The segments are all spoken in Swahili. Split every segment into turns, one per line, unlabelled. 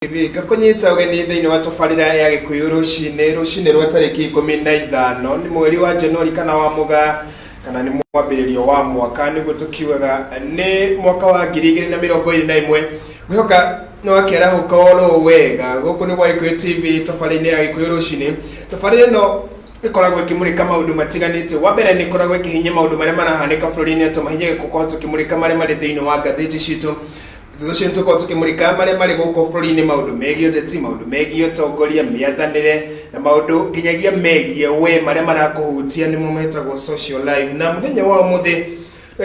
Gakonyita ugeni thiini wa tabarira ya Gikuyu rucini rwa tariki 15 ni mweri wa Januari kana wa muga kana ni mwambiririo wa mwaka niguo tukiugaga ni mwaka wa 2021 gwihoka no akera hukoro wega guku ni gwa Gikuyu TV tabarira ya Gikuyu rucini tabarira no ikoragwo ikimurika maundu matiganite wa mbere ni ikoragwo ikihinya maundu maria marahanika bururi-ini atumahinye gukorwo tukimurika maria mari thiini wa ngathiti citu thutha tuko tukimurika maria mari guko bururi-ini maundu megie uteti maundu megie utongoria miathanire na maundu nginyagia megie we maria marakuhutia ni mumetagwo social life na muthenya wa umuthi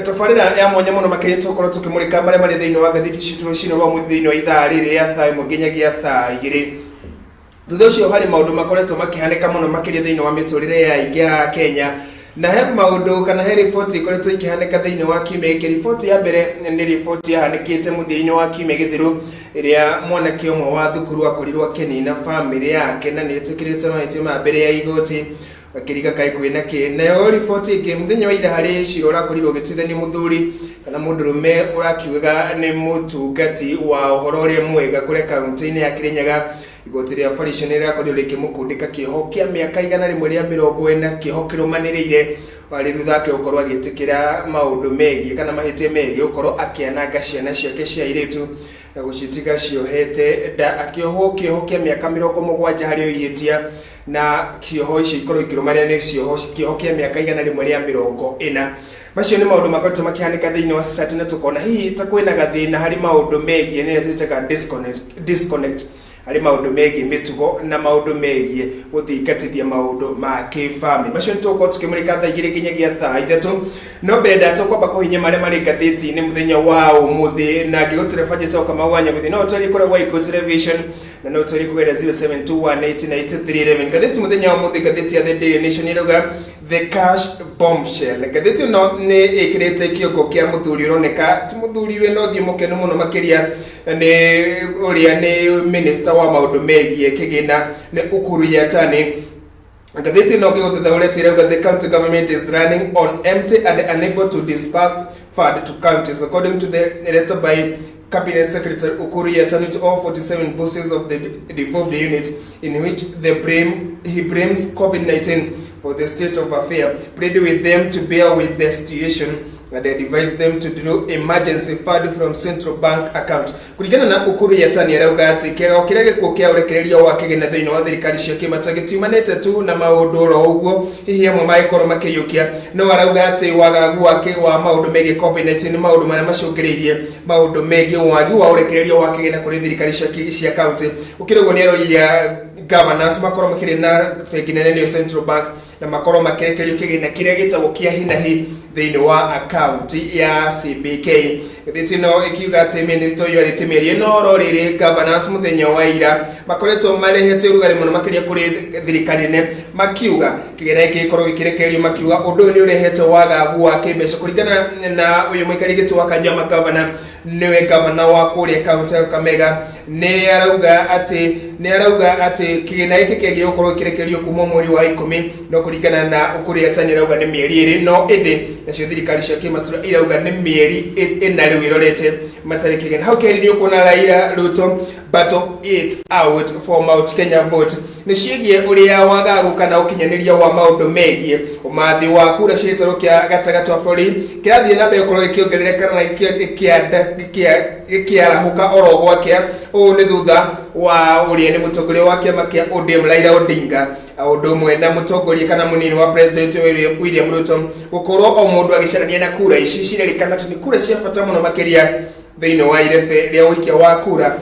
tabarira ya mwanya muno makiri tukorwo tukimurika maria mari thiini wa ngathiti citu rucini rwa umuthi thiini wa ithaa riri ya thaa nginyagia thaa 2 thutha ucio hari maundu makoretwo makihanika muno makiri thiini wa miturire ya aingi a Kenya na he maundu kana he report ikoretwo ikihanika thiini wa kiumia giki. Report ya mbere ni report yahanikite muthiini wa kiumia githiru iria mwanake umwe wa thukuru akorirwo akinina family yake na ni etikirite mahiti ma mbere ya igoti akiriga kai kwina ki nayo report iki muthenya wa ira hari ciro rakorirwo gitithania muthuri kana mundurume urakiuga ni mutungati wa uhoro uria mwega kure kaunti-ini ya Kirinyaga. Igoti ria Barica ni rakorirwo rikimukundika kiho kia miaka 140 kiho kirumanirire wari thutha ke ukorwo agitikira maundu megie kana mahite megie ukorwo akiananga ciana ciake cia iritu na gucitika ciohete nda akioho kiho kia miaka 70 hari oihitia na kiho ici ikorwo ikirumanira ni cioho kiho kia miaka 140 macio ni maundu makoretwo makihanika thiini wa society na tukona hihi ta kwina gathina hari maundu megie ni twitaga disconnect hari maundu megie mitugo na maundu megie guthingatithia maundu ma kifamily macio nituko tukimurika thaa 2 nginyagia thaa 3 no mbere ndakwamba kuhinya maria mari ngathiti-ini muthenya wa umuthi na ngigutire budget au kama wanya guthi no twari koragwo Gikuyu television na no twari kugera 0721898311 ngathiti muthenya wa umuthi ngathiti ya The Daily Nation iroga the cash bombshell ngathiti no ni ikirite kiongo kia muthuri uroneka ti muthuri we no thie mukenu muno makiria ni uria ni minister wa maundu megie kigina ni Ukuru Yatani. Ngathiti no giguthithaure tirauga the county government is running on empty and unable to disperse fund to counties according to the letter by Cabinet Secretary Ukuru Yatani to all 47 bosses of the devolved unit in which he blames COVID-19 for the state of affairs, pleaded with them to bear with the situation and they advised them to draw emergency fund from central bank account. Kuringana na Ukuru Yatani arauga ati kiao kiria gikuo kia urekereria wa kigina thiini wa thirikari cia kimatagitimanite tu na maundu ro uguo hihi amwe maikorwo makiyukia no arauga ati wagagu wake wa maundu megie COVID-19 ni maundu maria macungiriirie maundu megie wagi wa urekereria wa kigina kuri thirikari cia county ukirego ni eroria governance makorwo makiri na bengi nene central bank na makorwo makirekerio kigina kiria gitagwo kia hinahi thiini wa account ya CBK. Ritino ikiuga ati minister uyu aritimerie no rorire governance muthenya wa ira makoretwo marehete urugari muno makiria kuri thirikari ne makiuga kigina iki ikorwo gikirekerio makiuga undu ni urehete wagagu wa kibesha kuringana na uyu mwikari gitu wa Kajama governor niwe governor wa kuria county ya Kakamega ni arauga ati kigina iki kigia ukorwo kirekerio kuma mweri wa 10 no kuringana na Ukuru Yatani arauga ni mieri 2 no indi nacio thirikari cia kimatura irauga ni mieri 4 riu irorete matari kigina hau keri ni ukuna Raila Ruto battle it out for Mount Kenya vote ni ciigie uria wagagu kana ukinyaniria wa maundu megie umathi wa kura ciitaro kia gatagati wa bũrũri kirathie na mbere korwo ikiongerereka na ikiarahuka oro gwake uu ni thutha wa uria ni mutongoria wa kiama kia ODM Raila Odinga undu mwe na mutongoria kana munini wa president William Ruto gukorwo o mundu agicarania na kura ici cirerikana ni kura cia bata muno makiria thiini wa irebe ria wikia wa kura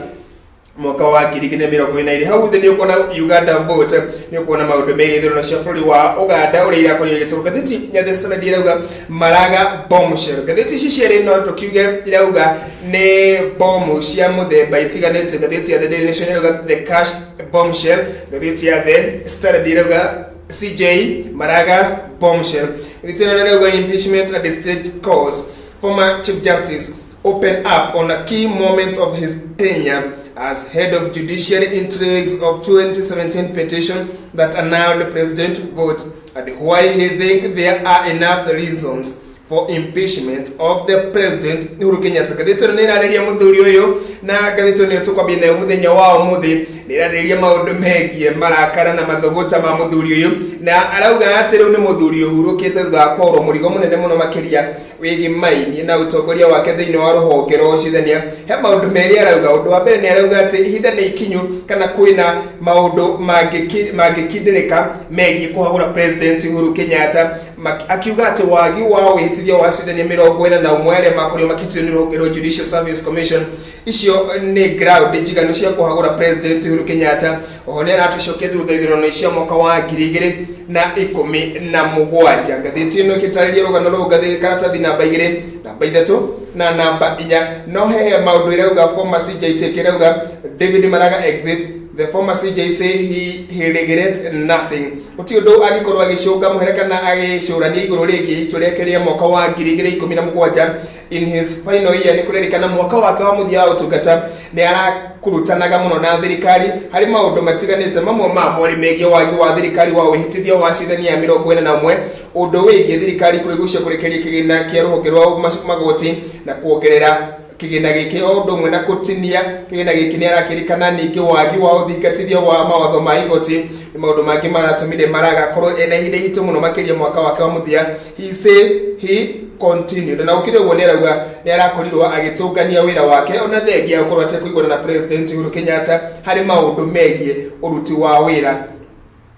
mwaka wa 2022 hau thini ukona Uganda vote ni ukona maundu megie thiro cia bũrũri wa Uganda uria irakorirwo igituruka thiti ya The Standard irauga maraga bombshell gathiti ici ciari no tukiuge irauga ni bomu cia muthemba itiganite gathiti ya The Daily Nation irauga the cash bombshell gathiti ya The Standard irauga CJ Maraga's bombshell gathiti na irauga impeachment at the state cause former Chief Justice open up on a key moment of his tenure as head of judiciary intrigues of 2017 petition that annulled the president vote and why he think there are enough reasons for impeachment of the president Uhuru Kenyatta. Gathĩti nĩ ĩrarĩria mũthuri ũyũ na gathĩti nĩ tũkwambia nayo mũthenya wa ũmũthĩ nĩ ĩrarĩria maũndũ megiĩ marakara na mathogota ma mũthuri ũyũ na arauga atĩ rĩu nĩ mũthuri ũhurũkĩte thutha wa kũhũrwo mũrigo mũnene mũno makĩria wĩgĩmainie na ũtongoria wake thĩinĩ wa rũhonge rwa ũcithania. He maũndũ merĩ arauga. Ũndũ wa mbere nĩ arauga atĩ ihinda nĩ ikinyu kana kwĩna maũndũ mangĩkindĩrĩka megiĩ kũhagũra president Uhuru Kenyatta, akiuga atĩ wagi wa wĩhĩtithio wa acindania 41 arĩa makorirwo makĩtio nĩ rũhonge rwa Judicial Service Commission icio nĩ ground njiganu cia kũhagũra president Uhuru Kenyatta. Oho nĩ aratũcokia thutha ithurano cia mwaka wa 2017. Gathĩti ĩno ĩkĩtarĩria rũgano rũu karatathi namba 2, namba 3 na namba 4. No he maũndũ irauga former CJ Tekirauga David Maraga exit. The former CJ say he regrets nothing. Uti ũndũ agĩkorwo agĩcũnga mũhere kana agĩcũrania igũrũ rĩngĩ itua rĩake rĩa mwaka wa 2017 in his final year. Nĩ kũrerĩkana mwaka wake wa mũthia wa ũtungata nĩ arakurutanaga mũno na thirikari harĩ maũndũ matiganĩte, mamwe mamo arĩ megiĩ wagi wa thirikari wa wĩhĩtithio wa acindania 41, ũndũ wĩgiĩ thirikari kwĩgucia kũrekereria kĩgĩna kĩa rũhonge rwa magoti na kuongerera kĩgĩna gĩkĩ o ũndũ ũmwe na gũtinia kĩgĩna gĩkĩ. Nĩ arakĩrĩkana ningĩ wagi wa ũthingatithio wa mawatho ma igoti nĩ maũndũ mangĩ maratũmire Maraga akorwo ena ihinda iritũ mũno makĩria mwaka wake wa mũthia. He said he continued na ũkĩrĩ ũguo nĩ arauga nĩ arakorirwo agĩtũngania wĩra wake ona thengia gũkorwo atekũiguana na president Uhuru Kenyatta harĩ maũndũ megiĩ ũruti wa wĩra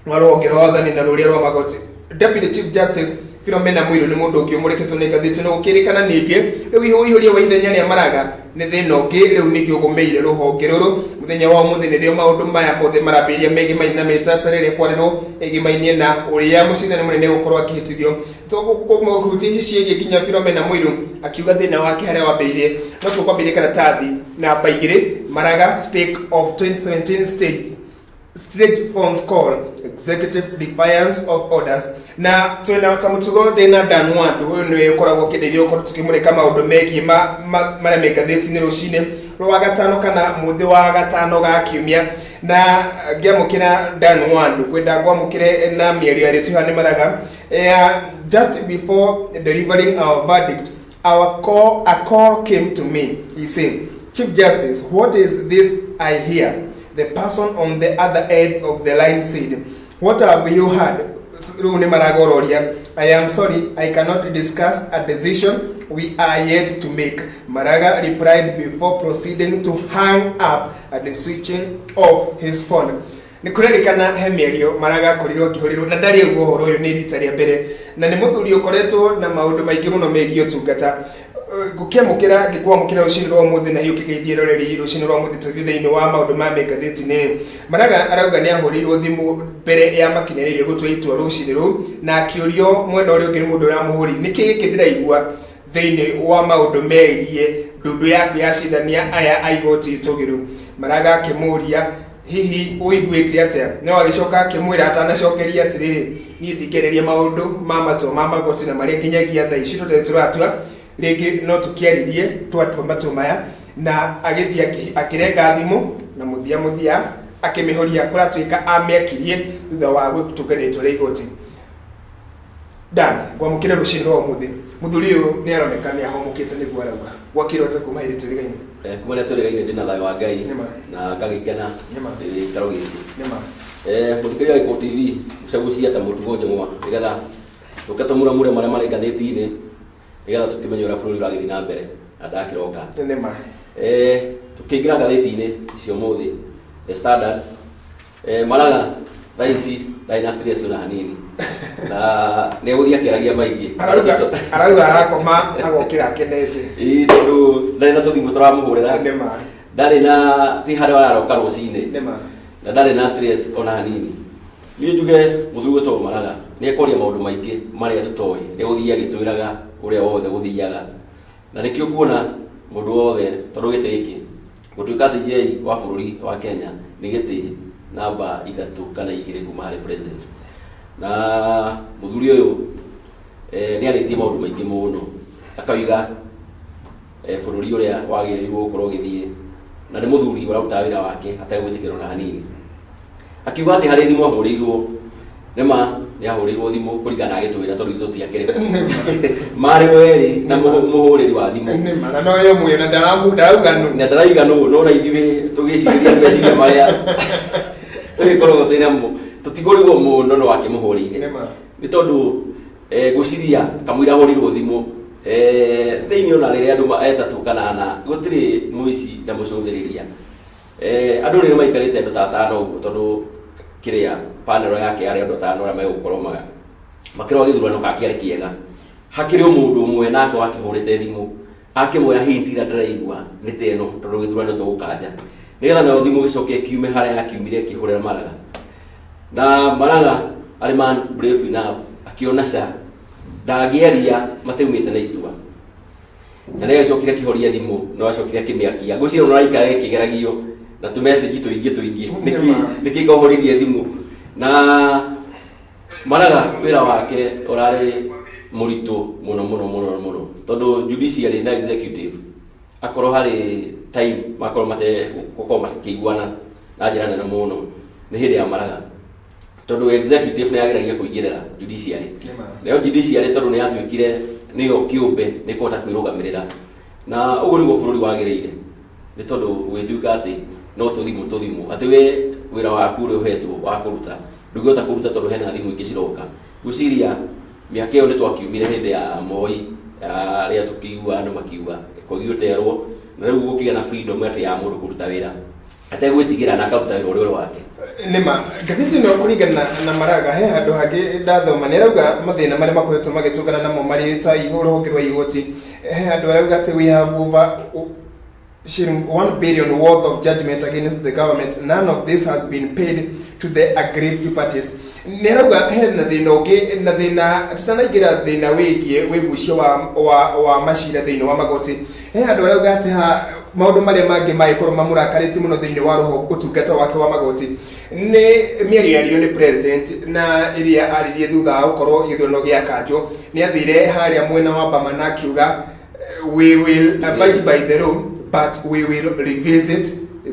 wa rũhonge rwa wathani na rũrĩa rwa magoti. Deputy Chief Justice Philomena Mwilu nĩ mũndũ ũngĩ ũmũreketwo nĩ gathĩti no gũkĩrĩkana ningĩ rĩu ihũihũria wa ithenya rĩa Maraga nĩ thĩna ũngĩ rĩu nĩkĩ ũgũmĩire rũhonge rũrũ. Mũthenya wa ũmũthĩ nĩrĩo maũndũ maya mothe marambĩrĩria megiĩ na mĩtaratara ĩrĩa kwarĩrwo ĩgĩmainie na ũrĩa mũcindani mũnene gũkorwo akĩhĩtithio. Tũkũhutia ici ciĩgiĩ nginya Philomena Mwilu akiuga thĩna wake harĩa wambĩrĩirie. No tũkwambĩrĩria karatathi namba 2. Maraga speak of 2017 state phones call executive defiance of orders. Na twena tamutugo dena danwandu huyu nĩ ũkoragwo kĩndeithia ũkorwo tukĩmũrĩka maũndũ megiĩ marĩa me ngathĩti-inĩ rũcinĩ rwa gatano kana mũthĩ wa gatano ga kiumia. Na ngĩamũkĩra danwandu kwenda ngwamũkĩre na mĩario arĩa tũhana Maraga just before delivering our verdict a call came to me. He said, Chief Justice, what is this I hear? The person on the other end of the line said, what have you heard? I am sorry, I cannot discuss a decision we are yet to make. Maraga replied before proceeding to hang up at the switching of his phone. Nĩ kũrerĩkana he mĩario Maraga akorirwo akĩhũrĩrwo na ndarĩ ũguo ũhoro ũyũ nĩ rita rĩa mbere na nĩ mũthuri ũkoretwo na maũndũ maingĩ mũno megiĩ ũtungata. Gũkĩamũkĩra ngĩkwamũkĩra rũcinĩ rwa ũmũthĩ na hiũ kĩgeithie roreri rũcinĩ rwa ũmũthĩ tũthiĩ thĩinĩ wa maũndũ ma ngathĩti-inĩ. Maraga arauga nĩ ahũrĩirwo thimũ mbere ya makinyĩrĩirie gũtua itua rũcinĩ rũu na akĩũrio mwena ũrĩa ũngĩ nĩ mũndũ ũramũhũrĩire nĩkĩ gĩkĩ ndĩraigua thĩinĩ wa maũndũ megiĩ ndundu yaku ya acindania aya a igoti itũgĩru. Maraga akĩmũria hihi ũiguĩte atĩa, no agĩcoka akĩmwĩra atanacokeria atĩrĩrĩ niĩ ndingĩarĩria maũndũ ma matua ma magoti na marĩa nginyagia thaa ici tũratua rĩngĩ no tũkĩarĩrie twatua matua maya. Na agĩthiĩ akĩrenga thimũ na mũthia akĩmĩhoria kũratuĩka amĩakirie thutha wa gũtũngania itua rĩa igoti. Dan ngwamũkĩra rũcinĩ rwa ũmũthĩ mũthuri ũyũ nĩ aroneka nĩ ahomokĩte nĩguo arauga gwakĩrwo atĩa kuma hĩndĩ tũrĩgaine.
Kuma rĩrĩa tũrĩgaine ndĩna thayũ wa Ngai na ngagĩkena gĩikaro gĩkĩ. Mũthikĩria wa Gĩkũ TV ũcagucia ta mũtugo njũng'wa nĩgetha tũkatũmũramũre marĩa marĩ ngathĩti-inĩ nĩgetha tũkĩmenye ũrĩa bũrũri ũragĩthiĩ na mbere na ndakĩroka. Tũkĩingĩra ngathĩti-inĩ icio ũmũthĩ The Standard, Maraga raici ndaina stress ona hanini na nĩ gũthiĩ akĩaragia maingĩ
arauga arakoma agokĩra akenete
tondũ ndarĩ na tũthimũ tũramũhũrĩra ndarĩ na ti harĩa araroka rũcinĩ na ndarĩ na stress ona hanini. Niĩ njuge mũthuri wĩtagwo Maraga nĩ ekoria maũndũ maingĩ marĩa tũtoĩ, nĩ gũthiĩ agĩtwĩraga ũrĩa wothe gũthiaga na nĩkĩo kuona mũndũ wothe tondũ gĩtĩ gĩkĩ gũtuĩka CJ wa bũrũri wa Kenya nĩ gĩtĩ namba 3 kana 2 kuma harĩ president. Na mũthuri ũyũ nĩ arĩtie maũndũ maingĩ mũno akauga bũrũri ũrĩa wagĩrĩirwo gũkorwo ũgĩthiĩ na nĩ mũthuri ũraruta wĩra wake ategwĩtĩkĩrwo na hanini. Akiuga atĩ harĩ thimũ ahũrĩirwo nema ya hurirwo thimu kuringana agitwira tondu ithu tiakire mari weri na muhuriri wa thimu
nema na no yo muyo na
ndarauga no na ithiwe tugiciria meciria maria tugikorwo tutigurigwo muno no akimuhurire ni tondu guciria kamwira hurirwo thimu thiini ona riria andu etatu kana ana gutiri muici na mucunthiriria andu ni maikarite andu tatano uguo tondu kiria panel yake ari andu atano ara megukorwo makirwa githurano kakiari kiega hakiri mundu umwe nako akihurite thimu akimwira hintira ndiraigua niteno tondu githurano tugukanja nigetha na thimu gicoke kiume haria yakiumire kihurira Maraga na Maraga ari man brave enough akiona ca ndangieria mateumite na itua na nega cokire kihoria thimu no acokire kimiakia ngucira no raikara kigeragio na tu message tuingi niki ngohoririe thimu na Maraga wira wake urari muritu muno tondu judiciary na executive akorwo hari time makorwo mate gukoma kiguana na njira nene muno ni hindi ya Maraga tondu executive ni ageragia kuingirira judiciary leo judiciary tondu ni yatwikire niyo kiumbe ni kota kwirugamirira na uguo niguo bururi wagirire ni tondu gwituika ati no tuthimu ati we wira waku ri uhetwo wa kuruta ndugota kuruta tondu hena thimu ingi ciroka guciria miaka iyo ni twakiumire hindi ya Moi ria tukiigua andu makiuga kugioterwo na riu gukiga na freedom ati ya mundu kuruta wira ategwitigira na akaruta wira uri wake
nima gathiti no kuringana na Maraga he handu hangi ndathoma ni rauga mathina mari makoretwo magitungana namo mari ta iguru hokirwa igoti he handu rauga ati we have over 1 billion worth of judgment against the government. None of this has been paid to the aggrieved parties. Neraga he na thina ungi na thina tutanagira thina wigie wigucio wa mashira thini wa magoti he andu rauga ati ha maundu maria mangi maikorwo mamurakariti muno thini wa roho utungata wake wa magoti ni miario ni president na iria aririe thutha ukorwo githurano gia kanjo ni athire haria mwena wa Bamana akiuga we will abide by the law but we will revisit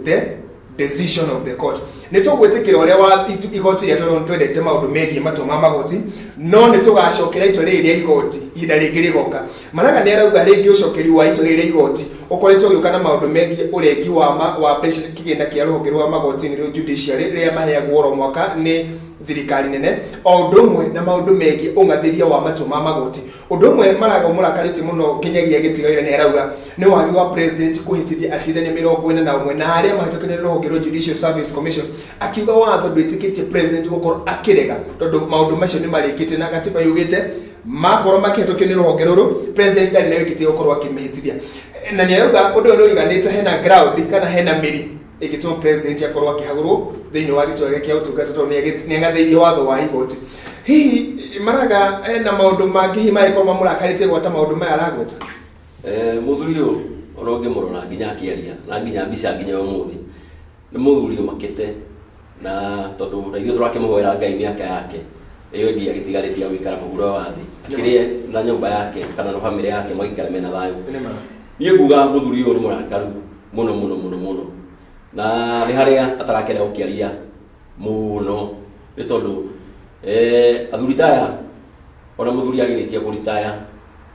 the decision of the court. Nitugwitikira uria wa igoti ya tondu twendete maundu megie matuma magoti no nitugacokera itua riria igoti ihinda ringi rigoka. Maraga ni arauga ringi ucokeri wa itua riria igoti ukoretwo giuka na maundu megie urengi wa pressure kigenda kia ruhonge rwa magoti ni judiciary riria maheagwo ro mwaka ni thirikari nene o ndumwe na maundu megie ungathiria wa matuma magoti undumwe Maraga murakariti muno kinyagia gitigaire ni arauga ni wagi wa president kuhitithia acirani 41 na aria mahitũkĩrĩte ruhonge rwa Judicial Service Commission akiuga watho ndwĩtĩkĩrĩtie president gukorwo akirega tondu maundu macio ni marĩkĩte na gatiba yugĩte makorwo makĩhĩtũkio ni ruhonge ruru president ndari na wĩkĩtie gukorwo akĩmĩhĩtithia na ni arauga undu ũyũ ũiganĩte hena ground kana hena mĩri igitũma president akorwo akĩhagũrwo thĩinĩ wa gĩtũa kĩa ũtungata tondu nĩ ngathĩirie watho wa igoti hihi Maraga na maundu mangi maiko mamurakarite gwata maundu maya aragweta
muthuri uyu oronge murona nginya akiaria na nginya mbica nginya umuthi ni muthuri umakite na tondu na ithuĩ tũrakĩmũhoera Ngai mĩaka yake iyo ĩngĩ agĩtigarĩtie gũikara mũhuro wa thĩ akĩrĩe na nyũmba yake kana na bamĩrĩ yake magĩikare mena thayũ niĩ nguga muthuri uyu ni mũrakaru mũno na nĩ harĩa atarakĩenda gũkĩaria mũno nĩ tondu athuri ona muthuri agirikia kuritaya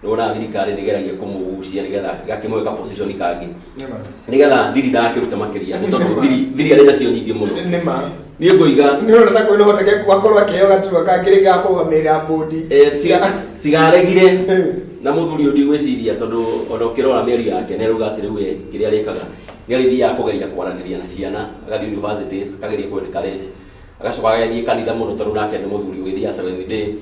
nona thirikari nigeragia kumugucia nigetha gakimweka position kangi nigetha thiri ndakiruta makiria ni tondu thiri arenda cio nyingi muno
nima
ni ngoiga
ni ona tako no hotake gwakorwo akiheo gaturwa kangiri ga kugamira bodi
tigaregire na muthuri undi gwiciria tondu ona ukirora meri yake ne ruga ati riu kiria rikaga ni arithia kugeria kwaraniria na ciana agathi universities akageria kwenda college agacoka agathii kanitha muno tondu nake ni muthuri ugithia 7 day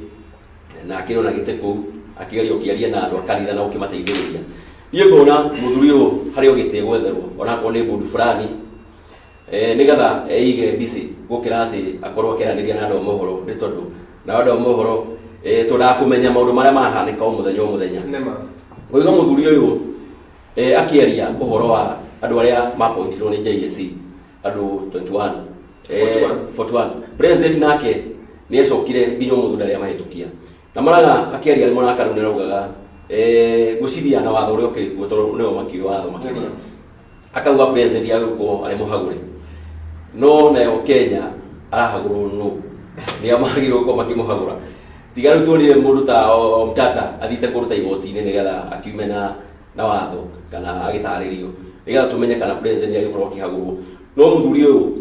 na akirona gite ku akigeria ukiaria na andu akanitha na ukimateithĩrĩria niĩ ngona muthuri ũyũ harĩa ũgĩte gwetherwo onakorwo nĩ mũndũ fulani nigetha eige busy gũkĩra atĩ akorwo akĩaranĩria na andũ a mohoro nĩ tondu na andũ a mohoro tũrakũmenya maũndũ marĩa marahanĩka o mũthenya ngoiga muthuri ũyũ akĩaria ũhoro wa andũ arĩa mapointirwo nĩ JSC andũ 41 president nake nĩ acokire nginya mũthuri arĩa mahĩtũkia na Maraga akiaria rimwe na karune raugaga guciria na watho uria ukiri kuo tondu nio makiwa watho makiria akauga president yagũkwo ari muhagure no nayo Kenya arahagũrwo no ni amagiro ko makimuhagura tigaru tuonire mundu ta Omtata athite kuruta igoti-ini nigetha akiume na watho kana agitaririo nigetha tumenye kana president agikorwo akihagurwo no muthuri uyu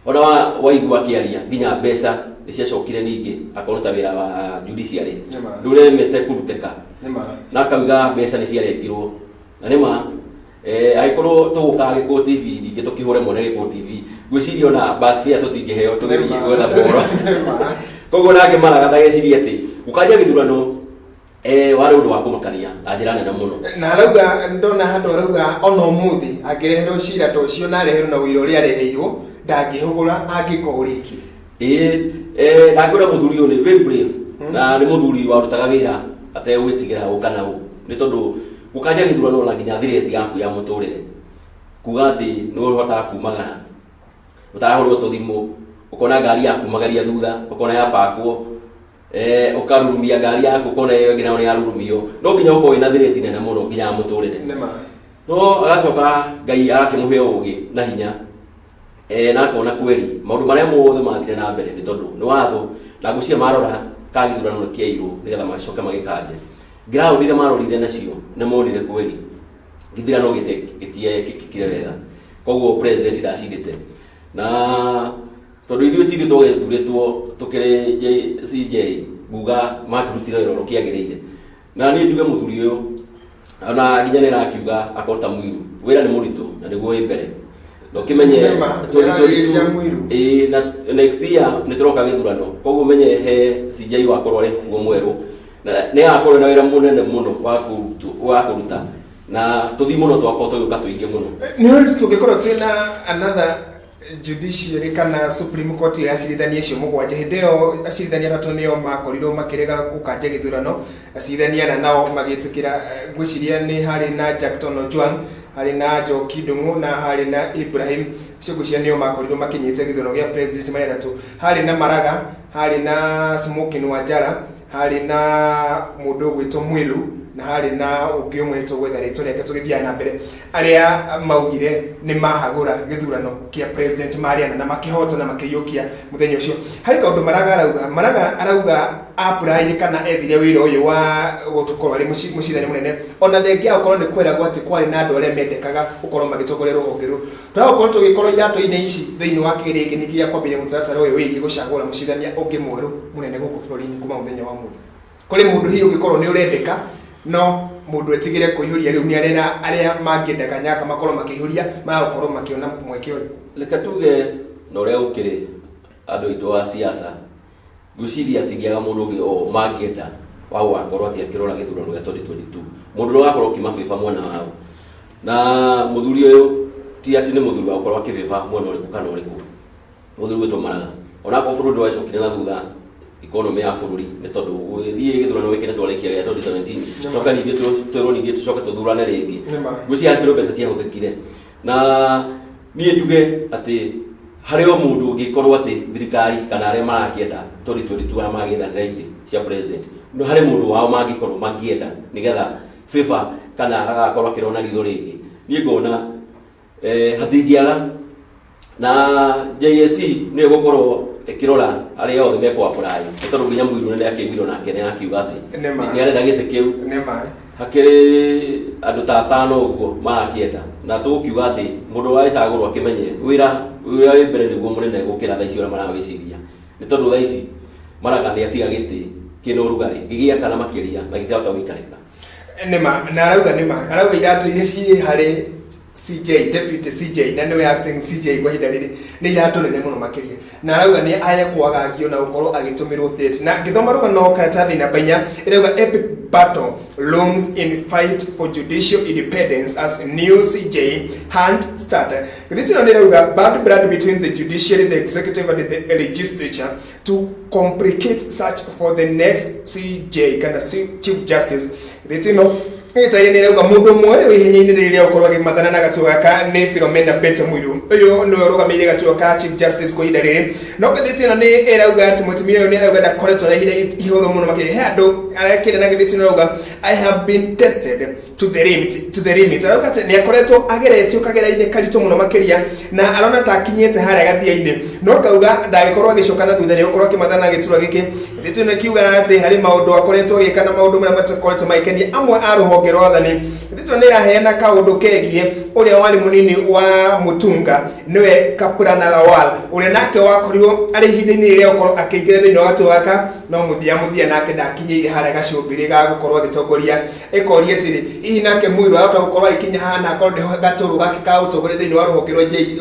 ona waigua akiaria nginya mbeca niciacokire ningi akoruta wira wa judiciary nduremete kuruteka na akauga mbeca niciarengirwo na nima aikorwo tuguka Gikuyu TV ningi tukihure mone Gikuyu TV gwiciria ona bus fare tutingiheo tugerie gwetha bora koguo nake maraga ndageciria ati ukanja githurano wari undu wa kumakania na njira nene muno
na arauga ndona handu arauga ona umuthi angireherwo cira ta ucio na areherwo na wira uria areheirwo ndangihugura angikouriki ndangĩra muthuri uyu ni very brave na ni muthuri warutaga wira ategwitigira gukana u ni tondu gukanja githurano na nginya thireti yaku ya muturire kuga ati ni uhotaga kumagana utahurwo tuthimu ukona ngari yaku magaria thutha ukona ya pakwo ukarurumia ngari yaku ukona iyo nginya ni yarurumio no nginya uko ina thireti nene muno nginya muturire no agacoka Ngai agakimuhe ugi na hinya na akona kweli maundu maria mothe mathire na mbere ni tondu ni watho na ngucia marora ka githurano kiairu nigetha magicoke magikanje ground ile marorire nacio ni monire kweli githurano gitie kikire wega koguo president ndacindite na tondu ithuĩ tithĩ twethuritwo tukire CJ nguga makirutire wĩra ũrĩa kĩagĩrĩire na niĩ njuge mũthuri ũyũ ona nginya nĩ rakiuga akorta Mwiru wĩra nĩ mũritũ na nĩguo wĩ mbere no kimenye na next year nĩ tũroka gĩthurano koguo menye he CJ wakorwo arĩ kuo mwerũ nĩ agakorwo na wĩra mũnene mũno wa kũruta na tũthi mũno twakwo tũgĩũka tũingĩ mũno nĩ tũngĩkorwo twĩ na another judiciary kana Supreme Court ya acirithania icio mugwanja hindi yo acirithania atatu nio makorirwo makirega gukanja githurano acirithania nao magitikira ngwiciria ni hari na Jackton Ojwang hari na Njoki Ndung'u na hari na Ibrahim icio ngwiciria nio makorirwo makinyite githurano gia president mari atatu hari na Maraga hari na Smokin Wanjara hari na mundu gwitwo Mwilu na hari na ungi umwe twetha rito reke tugithia na mbere aria maugire ni mahagura githurano kia president Mariana na makihota na makiyukia muthenya ucio hari kaundu Maraga arauga apply kana ethire wira uyu wa gutukorwa ari mucithani munene ona thengia ukorwo ni kwera gwati kwari na andu aria mendekaga ukorwo magitokorera ruhonge ru twakorwo tugikorwo irato-ini ici thiini wa kiriki nikia kwambire mutaratara uyu wiki gucagura mucithania ungi mweru munene guku bũrũri-inĩ kuma muthenya wa mundu kuri mundu hiyo ugikorwo ni urendeka no mundu etigire kuihuria riu ni aria mangindeka nyaka makorwo makihuria magakorwo makiona mweke uri
leka tuge no ria ukiri andu itu wa siasa guciria atigiaga mundu ungi o mangienda wa wakorwo ati akirora githurano gia 2022 mundu ro gakorwo kimabiba mwana wao na muthuri uyu ti ati ni muthuri wa gukorwo akibiba mwana uriku kana uriku muthuri wetu Maraga ona ko bũrũri wacokire na thutha economy ya bũrũri nĩ tondu gũthiĩ gĩthurano wĩkĩre twarĩkia gĩa 2017 coka ningĩ twĩrwo ningĩ tũcoke tũthurane rĩngĩ ngwĩciria kĩro mbeca ciahũthĩkire na niĩ njuge atĩ harĩ o mũndũ ũngĩkorwo atĩ thirikari kana arĩa marakĩenda 2022 arĩa magĩethanĩra itĩ cia president no harĩ mũndũ wao mangĩkorwo mangĩenda nĩgetha FIFA kana agakorwo akĩrona ritho rĩngĩ niĩ ngona hatingĩaga na JSC nĩ gũkorwo ikirora ari othe mekwa apply tondu nginya Mwiru nĩ akĩiguirwo nake nĩ akiuga atĩ nĩ arenda gĩtĩ kĩu hakĩrĩ andũ ta 5 ũguo marakĩenda na tũkiuga atĩ mũndũ wa icagũrwo akĩmenye wĩra wĩ mbere nĩguo mũnene gũkĩra thaa ici ũrĩa marawĩciria nĩ tondu thaa ici Maraga nĩ atiga gĩtĩ kĩna ũrugarĩ gĩgĩaka na makĩria na gĩtirahota gũikarĩka
nĩma na arauga iratũ iria ciĩ harĩ CJ deputy CJ na no acting CJ kwa ihinda rĩrĩ nĩ iratũ nene mũno makĩria na arauga nĩ aya kwagagio na gũkorwo agĩtũmĩrwo threat na ngĩthoma rũgano karatathi namba 4 ĩrauga epic battle looms in fight for judicial independence as new CJ hunt started. Gĩthiti ĩno nĩ ĩrauga bad blood between the judiciary, the executive and the legislature to complicate search for the next CJ kana chief justice. Gĩthiti ĩno itaire ni rauga mundu mwe wihinyaine riria ukorwa gimathana na gatuo gaka ni Philomena Beta Mwiru uyu ni urugamire gatuo ka Chief Justice kwa ihinda riri no githiti no ni irauga ati mutumia uyu ni arauga ndakoretwo na ihinda ihuthu muno makiri he andu arekire na githiti no rauga I have been tested to the limit arauga ati ni akoretwo ageretio kagera-ine karito muno makiria na arona takinyete haria gathia-ine no kauga ndagikorwo agicoka na thutha ni ukorwo akimathana na giturwa giki githiti no kiuga ati hari maundu akoretwo agika maundu maria matakoretwo maikenia amwe a ruhonge rwa wathani githiti ni raheana kaundu kegie uria wari munini wa Mutunga niwe Kapurana Lawal uria nake wakorirwo ari ihinda-ini riria ukorwo akiingira thiini wa gatuo gaka no muthia nake ndakinyeire haria gacumbiri ga gukorwo agitongoria ikoria atiri hihi nake Mwiru ahota gukorwo agikinya hana akorwo ndiho gaturu gake ka utongoria thiini wa ruhonge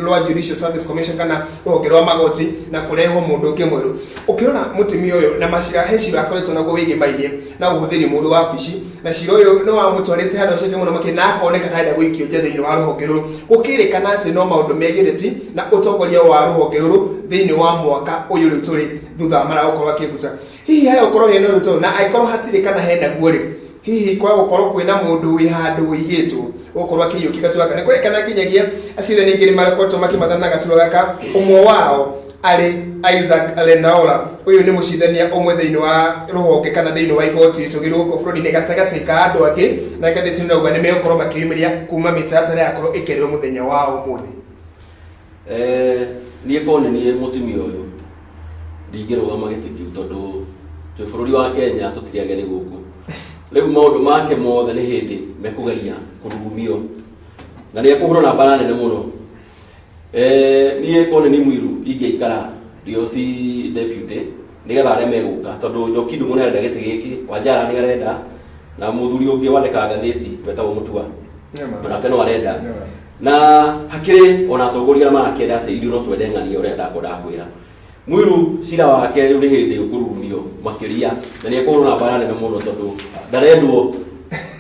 rwa Judicial Service Commission kana ruhonge rwa magoti na kurehwo mundu ungi mweru ukirona mutumia uyu na macira hecira akoretwo naguo wigi mainie na uhuthiri mundu wa wabici na cira uyu no wa mutwarite handu cenje muno makiri na akoneka taida gwikio nje thiini wa ruhonge ruru ukirikana ati no maundu megireti na utongoria wa ruhonge ruru thiini wa mwaka uyu riu turi thutha mara ukorwo akiguta hihi haya ukorwo hena ruto na aikorwo hatirikana hena guori hihi kwa gukorwo kwina mundu wi handu wigitwo ukorwo akiyuki gatuo gaka ni kwirikana kinyagia acira ni ngiri marekoto makimathana na gatuo gaka umwe wao ari Isaac Lenaola uyu ni mucithania umwe thiini wa ruhonge kana thiini wa igoti tugirwo ko bururi-ini gatagati ka andu angi na gathiti nauga ni megukorwo makiumiria kuma mitatara yakorwo ikererwo muthenya wa umuthi
nie kone ni mutumia uyu ndingirugama giti kiu tondu twi bururi wa Kenya tutiri ageni guku riu maundu make mothe ni hindi mekugeria kurugumio na ni akuhurwo na mbara nene muno nie kone ni Mwiru ingeikara rio si deputy nigetha areme guka tondu Njoki Ndung'u ni arenda giti giki Wanjara ni arenda na muthuri ungi wandika gatheti wetagwo Mutua onake no arenda na hakiri ona atongoria na marakenda ati ithuĩ no twende ng'ania uria ndakwĩra Mwiru cira wake riu ni hindi ukurumio makiria na ni akuhurwo na mbara nene muno tondu ndarendwo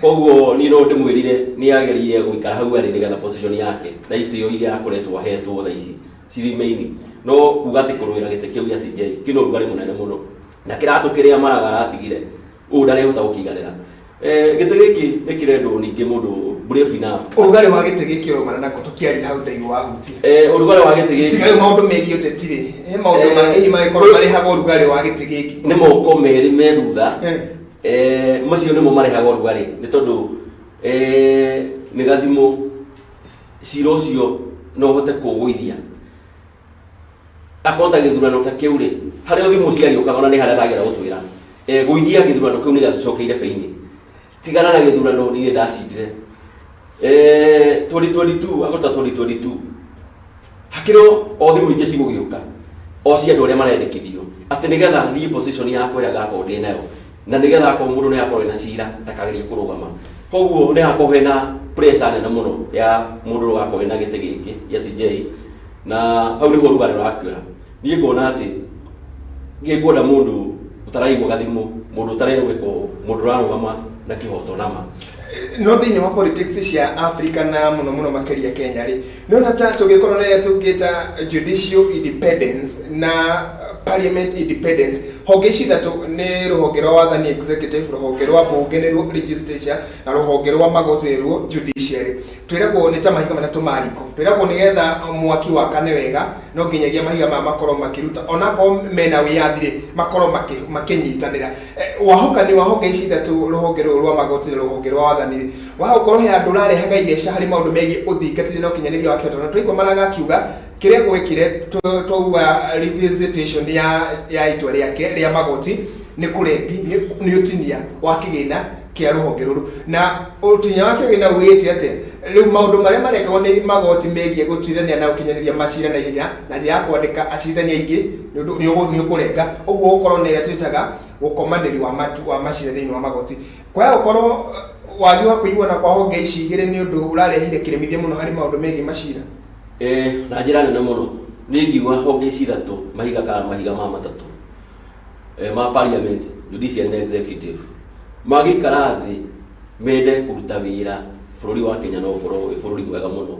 koguo ni no ndimwirire ni agerire guikara hau ari nigetha position yake na itio iria akoretwo ahetwo tha ici cirimeini no kuga ati kurwira gite kiu ya CJ kino rugari munene muno na kiratu kiria maragara atigire u ndari hota gukiganira gite giki ni kirendo ningi mundu brief ina urugari wa gite giki ro marana ko tukiari hau ndai wa huti urugari wa gite giki tigari maundu megi utetire maundu mangi mari ko mari hago urugari wa gite giki ni moko meri methutha macio nimo marehaga urugari ni tondu ni gathimo cira ucio no hote kuguithia akonda githurano ta kiu ri haria thimu ciagioka ona ni haria tagera gutwira guithia githurano kiu ni gacokeire feini tigana na githurano ni ndacindire 2022 agota 2022 hakiro o thimu ingi cigugioka o cia andu aria marendekithio ati nigetha ni position yakwa ira gako ndi nayo na nigetha ko mundu ni akorwo na cira ndakageria kurugama koguo ni hakorwo hena pressure nene muno ya mundu rugakorwo na gite giki ya CJ na hau niho rugari rurakira nie ngona ati ngikuona mundu utaraigwa gathimu mundu utarerweko mundu rarugama na kihoto nama no thiini wa politics cia Africa na muno makiria Kenya ri no na tatu gikorwo na tugita judicial independence na parliament independence honge cithatu ni ruhonge rwa wathani executive ruhonge rwa bunge ni rwo legislature na ruhonge rwa magoti rwo judiciary twiragwo ni ta mahiga matatu mariko twiragwo nigetha mwaki wakane wega no nginyagia mahiga ma makorwo makiruta onako mena wiyathire makorwo makinyitanira wahokani wa honge cithatu ruhonge rwa magoti ruhonge rwa wathani wakorwo he andu rarehaga igesha hari maundu megi uthingatire no kinyaniria wakio na twaigwa maraga kiuga kiria gwekire twa revisitation ya itwa riake ria magoti ni kurebi ni utinia wa kigina kia ruhonge ruru na utinia wa kigina wigite ate riu maundu maria marekagwo ni magoti megie gutuithania na ukinyaniria macira na ihenya na njira ya kwandika acirithania ingi ni ukurenga uguo ukorwo ni ria twitaga gukomaniri wa macira thiini wa magoti kwa ukorwo wagi wa kuigua na kwa honge ici igire ni undu urarehire kiremithia muno hari maundu megie macira na njira nene muno ni ngigwa honge ici ithatu mahiga kana mahiga ma matatu ma parliament judicial na executive magikara thi mende kuruta wira bururi wa Kenya no ngoro bururi mwega muno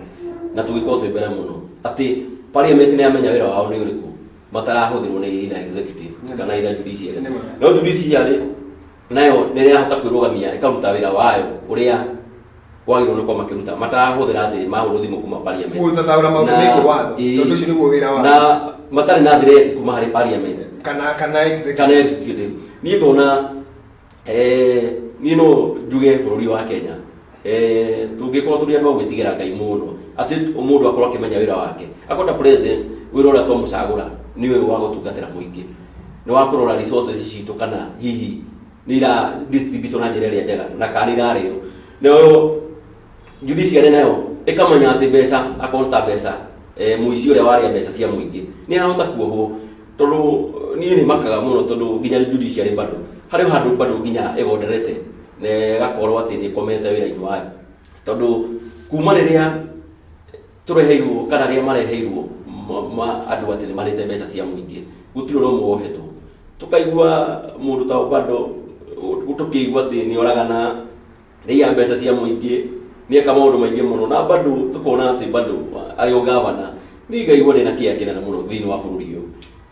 na tugikorwo twi mbere muno ati parliament ni amenya wira wao ni uriku matarahuthirwo ni ina executive kana ina judicial no judicial nayo ni ya hota kwirugamia ikaruta wira wayo uria wagirwo nĩ kwa makiruta matarahuthira thĩ mahũrwo thimũ kuma parliament
gũthathaũra maũndũ megiĩ watho tondũ ũcio nĩguo wĩra wao
na matarĩ na threat kuma harĩ parliament
kana
executive niĩ ngona niĩ no njuge bũrũri wa Kenya tũngĩkorwo tũrĩ andũ a gwĩtigĩra Ngai mũno atĩ mũndũ akorwo akĩmenya wĩra wake akona president wĩra ũrĩa twamũcagũra nĩ ũyũ wa gũtungatĩra mũingĩ nĩ wa kũrora resources citũ kana hihi nĩ ira distribute na njĩra ĩrĩa njega na kana irarĩo no judiciary nayo ĩkamenya atĩ mbeca akonta mbeca mũici ũrĩa warĩa mbeca cia mũingĩ nĩ arahota kuohwo tondũ niĩ nĩ makaga mũno tondũ nginya judiciary bado harĩ handũ bado nginya ĩgonderete na gakorwo atĩ nĩ komete wĩra-inĩ wayo tondũ kuma rĩrĩa tũreheirwo kana rĩrĩa mareheirwo andũ atĩ nĩ marĩte mbeca cia mũingĩ gũtirĩ ũrĩa ũmwe wohetwo tũkaigua mũndũ ta bado tũkĩigua atĩ nĩ oragana rĩya mbeca cia mũingĩ nĩ eka maũndũ maingĩ mũno na bado tũkona atĩ bado arĩ o gavana nĩ ngaigua ndĩna kĩeha kĩnene mũno thĩinĩ wa bũrũri ũyũ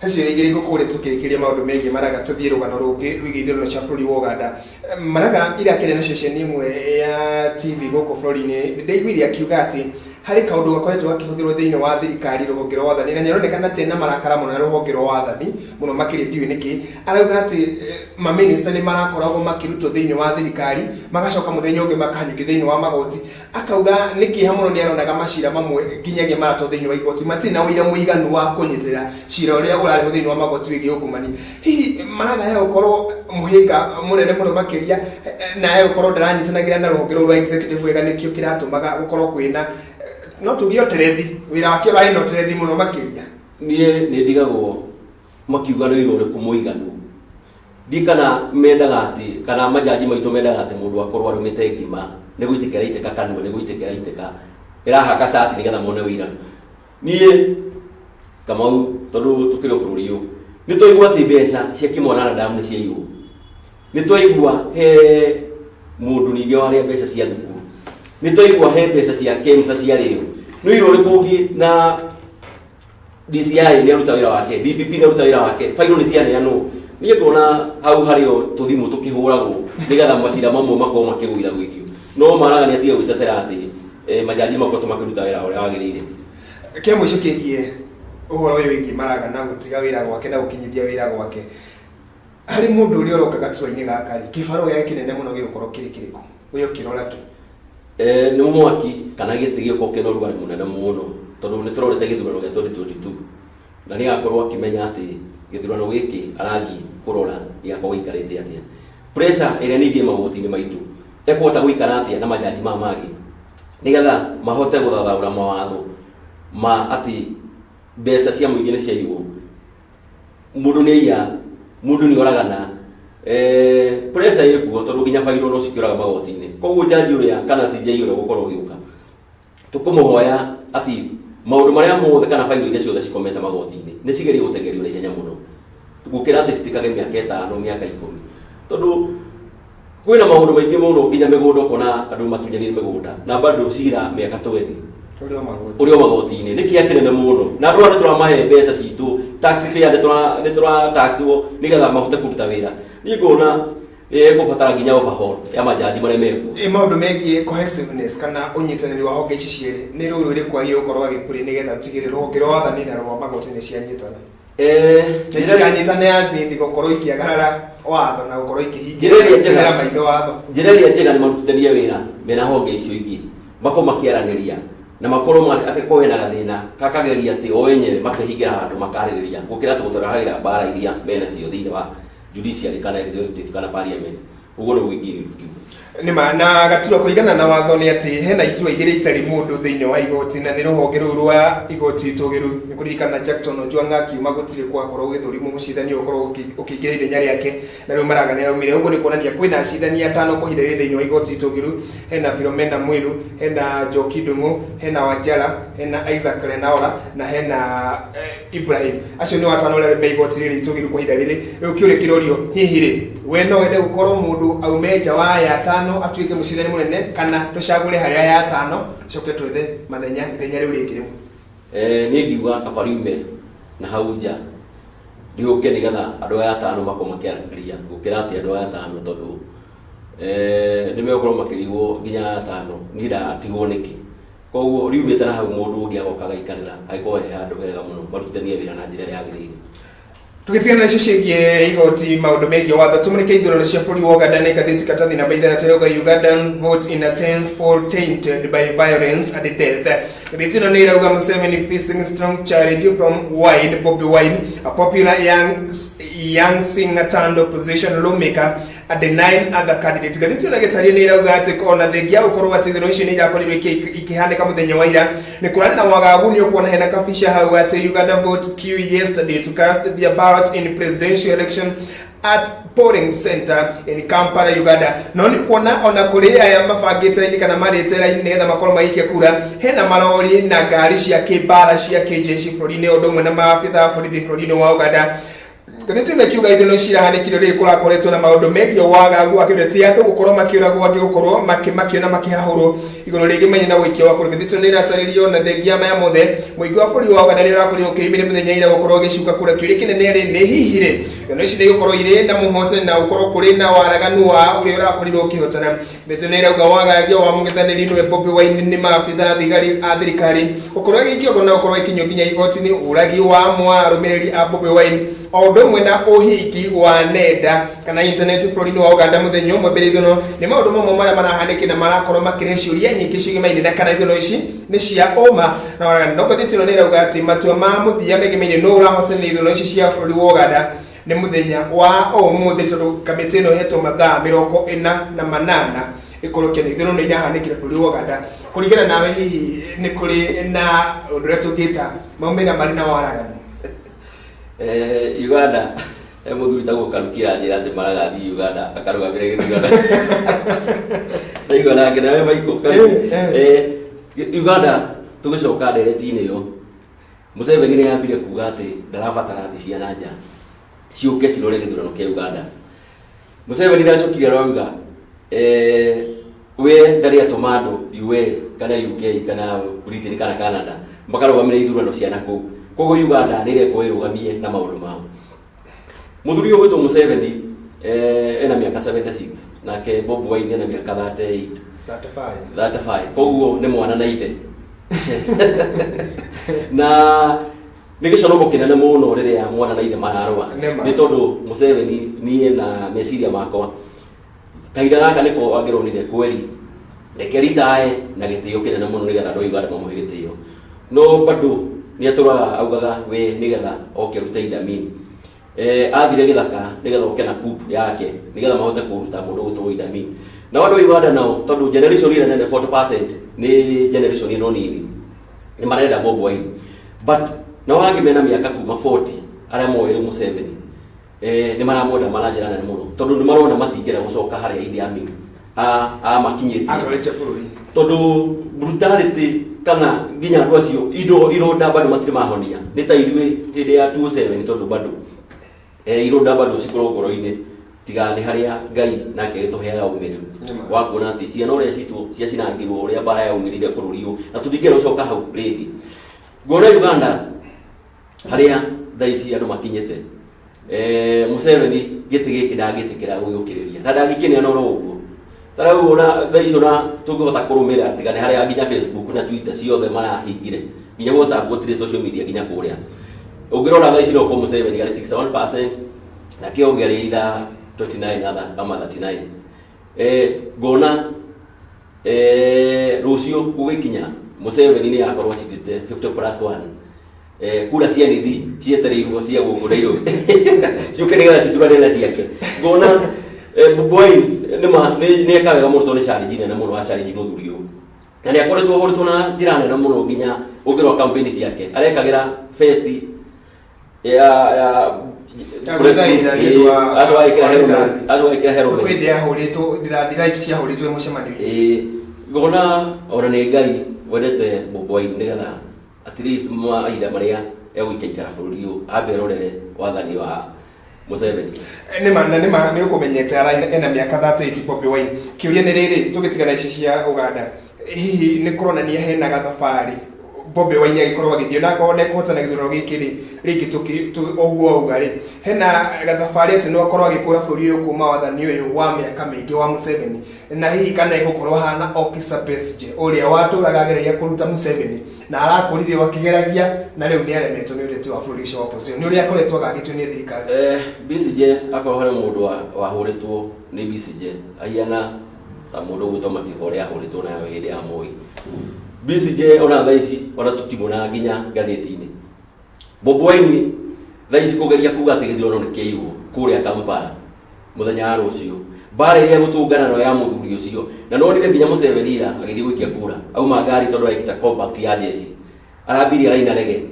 Heci igiri ngũkũrĩ tũkĩrĩkĩria maũndũ megiĩ Maraga tũthiĩ rũgano rũngĩ rwĩgiĩ ithurano cia bũrũri wa Uganda. Maraga ĩrĩa akĩrĩ na ceceni ĩmwe ya TV gũkũ bũrũri-inĩ ndaiguire akiuga atĩ harĩ kaũndũ gakoretwo gakĩhũthĩrwo thĩinĩ wa thirikari rũhonge rwa wathani na nĩaronekana atĩ na marakara mũno na rũhonge rwa wathani mũno makĩria ndiũĩ nĩkĩ arauga atĩ maminista nĩ marakoragwo makĩrutwo thĩinĩ wa thirikari magacoka mũthenya ũngĩ makahanyũkio thĩinĩ wa magoti akauga nĩkĩha mũno nĩaronaga macira mamwe nginyagia maratwo thĩinĩ wa igoti matirĩ na ũira mũiganu wa kũnyitĩra cira ũrĩa ũrarĩho thĩinĩ wa magoti wĩgiĩ ungumania hihi Maraga ya gũkorwo mũhĩnga mũnene mũno makĩria na ya gũkorwo ndaranyitanagĩra na rũhonge rwa executive wega nĩkĩo kĩratũmaga gũkorwo kwĩna no tugio terethi wira wake ũrarĩ no terethi mũno makĩria
niĩ nĩ ndigagwo makiuga nĩ wĩra ũrĩkũ mũiganu ndikana mendaga atĩ kana majaji maitũ mendaga atĩ mũndũ akorwo arũmĩte ngima nĩ gũitĩkĩra itĩka kanua nĩ gũitĩkĩra itĩka ĩrahaka cati nĩgetha mone wĩiganu niĩ Kamau tondũ tũkĩrĩ bũrũri ũyũ nĩ twaigua atĩ mbeca cia Kimwana na Damu nĩ ciaiywo nĩ twaigua he mũndũ ningĩ warĩa mbeca cia thukuru nĩ twaigua he mbeca cia KEMSA ciarĩo nĩ wĩra ũrĩkũ ũngĩ na DCI nĩ aruta wĩra wake DPP nĩ aruta wĩra wake failo nĩ cianeanwo niĩ ngona hau harĩo tũthimũ tũkĩhũragwo nĩgetha macira mamwe makorwo makĩgũira gwĩkio no Maraga nĩ atiga gwĩtetera atĩ majaji makorwo makĩruta wĩra ũrĩa wagĩrĩire
kĩa mũico kĩgiĩ ũhoro ũyũ wĩgiĩ Maraga na gũtiga wĩra gwake na gũkinyithia wĩra gwake harĩ mũndũ ũrĩa ũroka gatua-inĩ gaka kĩbarũ gĩake kĩnene mũno gĩgũkorwo kĩrĩ kĩrĩkũ ũyũ kĩrora tu
nĩ mwaki kana gĩtĩ gĩũko kĩna ũrugarĩ mũnene mũno tondũ nĩ tũrorete gĩthurano gĩa 2022 na nĩ agakorwo akĩmenya atĩ gĩthurano gĩkĩ arathiĩ kũrora gĩgakorwo gĩikarĩte atĩa pressure ĩrĩa ningĩ magoti-inĩ maitũ ekũhota gũikara atĩa na majaji maya mangĩ nĩgetha mahote gũthathaũra mawatho ma atĩ mbeca cia mũingĩ nĩ ciaiywo mũndũ nĩ aiya mũndũ nĩ oragana pressure ĩkuo tondũ nginya failo no cikĩũraga magoti-inĩ koguo jaji ũrĩa kana CJ ũrĩa gũkorwo ũgĩũka tũkũmũhoya atĩ maũndũ marĩa mothe kana failo iria ciothe cikomete magoti-inĩ nĩ cigerie gũtengerio na ihenya mũno gũkĩra atĩ citikage mĩaka 5 mĩaka 10 tondũ kwĩna maũndũ maingĩ mũno nginya mĩgũnda ũkona andũ matunyanĩire mĩgũnda na bado cira mĩaka 20 ũrĩa magoti-inĩ nĩ kĩeha kĩnene mũno na andũ arĩa tũramahe mbeca citũ taxpayer nĩ tũra taxwo nĩgetha mahote kũruta wĩra niĩ ngona gũbatara nginya overhaul ya majaji marĩa mekuo
maũndũ megiĩ cohesiveness kana ũnyitanĩri wa honge ici cierĩ nĩ rũrũ rĩrĩkũ agĩrĩirwo gũkorwo agĩkũria nĩgetha ũtigĩrĩre rũhonge rwa wathani na rwa magoti nĩ cianyitana nĩcikanyitane azindi gũkorwo ikĩagarara watho na gũkorwo ikĩhingĩra maitho watho
njĩra ĩrĩa njega nĩ marutithanie wĩra mena honge icio ingĩ makorwo makĩaranĩria na makorwo atĩ ko wena gathĩna kakageria atĩ o wenyewe makahingĩra handũ makarĩrĩria gũkĩra atĩ gũtwaragĩra mbara iria mena cio thĩinĩ wa judiciary kana executive kana parliament ũguo nĩ gwĩkiri
nĩma na gatua kũigana na watho nĩ atĩ hena itua igĩrĩ itarĩ mũndũ thĩinĩ wa igoti na nĩ rũhonge rũu rwa igoti tũgĩru nĩ kũririkana Jackton Ojwanga akiuma gũtirĩ kwakorwo gũgĩthũrimwo mũcindani ũkorwo ũkĩingĩra ithenya rĩake na rĩu Maraga nĩ araumire ũguo nĩ kuonania kwĩna acindani 5 kũhinda thĩinĩ wa igoti tũgĩru hena Philomena Mwilu hena Njoki Ndung'u hena Wanjara hena Isaac Lenaola na hena Ibrahim acio nĩ watano arĩa me igoti rĩrĩ tũgĩru kũhinda rĩrĩ rĩu kĩũrĩa kĩrorio hihi rĩ we no wende gũkorwo mũndũ aume nja wa ya 5 atuĩke mũcindani mũnene kana tũcagũre harĩa ya 5 coke twethe mathenya ithenya rĩu rĩngĩ rĩmwe
niĩ ngiuga kaba riume na hau nja rĩũke nĩgetha andũ aya 5 makorwo makĩaranĩria gũkĩra atĩ andũ aya 5 tondũ nimegũkorwo makĩrigwo nginya 5 ngira tigwo nĩkĩ koguo riumĩte na hau mũndũ ũngĩ agoka gaikarĩra agĩkorwo he handũ hega mũno marutithanie wĩra na njĩra ĩrĩa yagĩrĩire.
Tukitigana na cicie igoti maundu mengi watho tumurike ithurano cia bũrũri wa Uganda na ikathĩti katathi na baitha yateuga Ugandan vote in a tense poll tainted by violence and death. Gathĩti ĩno nĩ irauga Museveni facing strong challenge from Bobi Wine, a popular young singer turned opposition lawmaker and 9 other candidates. Gathĩti ĩno gĩtaria nĩ irauga atĩ ona thengia gũkorwo atĩ ithurano icio nĩ irakorirwo ikĩhanĩka mũthenya wa ira nĩ kũrani na wagagu nĩ ũkuona hena kabisha hau atĩ Uganda vote queue yesterday to cast their ballot in presidential election at polling center in Kampala, Uganda. No ni kuona ona kuri aya mabangite ini kana marite raini netha makorwo maikia kura hena marori na ngari cia kibara cia KJC bũrũri-inĩ ũndũ ũmwe na maabitha borithi bũrũri-inĩ wa Uganda. Gathĩti ĩno kiuga ithurano cirahanĩkire rĩrĩ kũrakoretwo na maũndũ megiĩ wagagu akĩreti andũ gũkorwo makĩũragwo angĩ gũkorwo makĩmakio na makĩhahũrwo igũrũ rĩngĩ menye na wĩkio wa kũrĩ. Gathĩti ĩno nĩ ĩratarĩrio na thengia maya mothe mũingĩ wa bũrũri wa Uganda nĩ ũrakorirwo ũkĩimire mũthenya ira gũkorwo ũgĩcuka kura kĩũria kĩnene rĩ nĩ hihi rĩ ithurano ici nĩ gũkorwo irĩ na mũhotani na gũkorwo kũrĩ na waraganu wa ũrĩa ũrakorirwo ũkĩhotana. Gathĩti ĩno nĩ ĩrauga wagagio wa mũng'ethanĩri nĩwe Bobi Wine nĩ maabitha thigari a thirikari gũkorwo agĩikio na gũkorwo ikinyo nginya igoti-inĩ ũragi wa arũmĩrĩri a Bobi Wine o ũndũ ũmwe na ũhiki wa nenda kana internet bũrũri-inĩ wa Uganda mũthenya ũmwe mbere ithurano nĩ maũndũ mamwe marĩa marahanĩka na marakorwo makĩrehe ciũria nyingĩ ciĩgiĩ na kana ithurano ici nĩ cia ũma na waraganu. No gathĩti ĩno nĩ ĩrauga atĩ matua ma mũthia megiĩ no ũrahotanĩra ithurano ici cia bũrũri wa Uganda nĩ mũthenya wa ũmũthĩ tondũ kamĩtĩ ĩno ĩhetwo mathaa 48 ĩkorwo kĩna ithurano irahanĩkire bũrũri wa Uganda. Kũringana nawe hihi nĩ kũrĩ na ũndũ ũrĩa tũngĩta maumĩrĩra marĩ na waraganu?
Uganda mũthuri ta gũkarukira njĩra atĩ maragathiĩ Uganda akarũgamĩrĩra gĩthurano ndaigua nake nawe Maiko Uganda tũgĩcoka ndereti-inĩ ĩyo Museveni nĩ yambire kuga atĩ ndarabatara atĩ ciana nja ciũke cirore gĩthurano kĩa Uganda. Museveni nĩacokire arauga we ndarĩ atũma andũ US kana UK kana Britain kana Canada makarũgamĩrĩra ithurano cia nakũu koguo Uganda nĩ ĩrekwo ĩrũgamie na maũndũ mao. Mũthuri ũyũ wĩtwo Museveni ena mĩaka 76 nake Bobi Wine ena mĩaka 35 koguo nĩ mwana na ithe na nĩ gĩconomo kĩnene mũno rĩrĩa mwana na ithe mararũa nĩ tondũ Museveni niĩ na meciria makwa kahinda gaka nĩko angĩronire kweri reke ritae na gĩtĩo kĩnene mũno nĩgetha andũ a Uganda mamũhe gĩtĩo no bado nĩ atũraga augaga we nĩgetha oke rute Idamini athire gĩthaka nĩgetha oke na coup yake nĩgetha mahote kũruta mũndũ gũtũwo Idamini na andũ a Uganda nao tondũ generation ĩrĩa nene 40% nĩ generation ĩno nini nĩ marenda Bobi Wine but na wangĩ mena mĩaka kuma 40 arĩa moerwo Museveni nĩ maramwenda maranjĩra nene mũno tondũ nĩ marona matingĩra gũcoka harĩa Idi Amin makinyĩtie
atwarĩte bũrũri
tondũ brutality kana nginya andũ acio ironda bado matirĩ mahonia nĩ ta ithuĩ hĩndĩ ya 27 tondũ bado ironda bado cikorwo ngoro-inĩ tiga nĩ harĩa Ngai nake gĩtũheaga ũmĩrĩru wa kuona atĩ ciana ũrĩa citũ ciacinangirwo ũrĩa mbara yaumĩrire bũrũri ũyũ na tũtingĩra gũcoka hau rĩngĩ. Nguona Uganda harĩa thaa ici andũ makinyĩte Museveni gĩtĩ gĩkĩ ndangĩtĩkĩra gũgĩũkĩrĩria na ndangĩkĩnĩa no ũguo tarau ona thaa icio na tũngĩhota kũrũmĩrĩra tiga nĩ harĩa nginya Facebook na Twitter ciothe marahingire nginya WhatsApp gũtirĩ social media nginya kũrĩa ũngĩrora thaa ici no kwa Museveni gari 61% na kĩongerera itha 29 ama 39 ngona rũciũ gũgĩkinya Museveni nĩ yakorwo acindĩte 50+1 kura cia nithi cietereirwo cia gũkũ Nairobi ciũke nĩgetha citurane na ciake ngona Bobi Wine nĩ eka wega mũno tondũ nĩ challenge nene mũno wa challenge mũthuri ũyũ na nĩ akoretwo ahũrĩtwo na njĩra nene mũno nginya ũngĩrora campaign ciake arekagĩra first ya ngona ona nĩ Ngai wendete Bobi Wine nĩgetha at least mahinda marĩa egũikaikara bũrũri ũyũ amberorere wathani wa Museveni.
Nĩ ũkũmenyete ena mĩaka 38 Bobi Wine. Kĩũria nĩ rĩrĩ tũgĩtigana ici cia Uganda hihi nĩ kũronania hena gathabarĩ Bobi Wine agikorwo agithio na akorwo ndekuhotana githurano giki rigi oguo ugari hena gathabari ati no akorwo agikura bũrũri ũyũ kuma wathani ũyũ wa mĩaka mĩingĩ wa Museveni na hihi kana ĩgũkorwo hana Okisa Besigye ũrĩa watũraga agereria kũruta Museveni na arakũrithio akĩgeragia na rĩu nĩ aremetwo nĩ ũrĩti wa bũrũri ũcio wa opposition nĩ ũrĩa akoretwo agagĩtio nĩ thirikari.
Besigye akorwo harĩ mũndũ wahũrĩtwo nĩ Besigye ahiana ta mũndũ ũgwĩtwo Matiba ũrĩa ahũrĩtwo nayo hĩndĩ ya Moi. Besigye ona thaa ici ona tũtimũna nginya ngathĩti-inĩ. Bobi Wine thaa ici kũgeria kuga atĩ gĩthurano nĩ kĩiywo kũrĩa Kampala mũthenya wa rũciũ bara ĩrĩa gũtũngana no ya mũthuri ũcio na nonire nginya Museveni ira agĩthiĩ gũikia kura auma ngari tondũ arekĩta compact ya jeshi arambirie Raila rege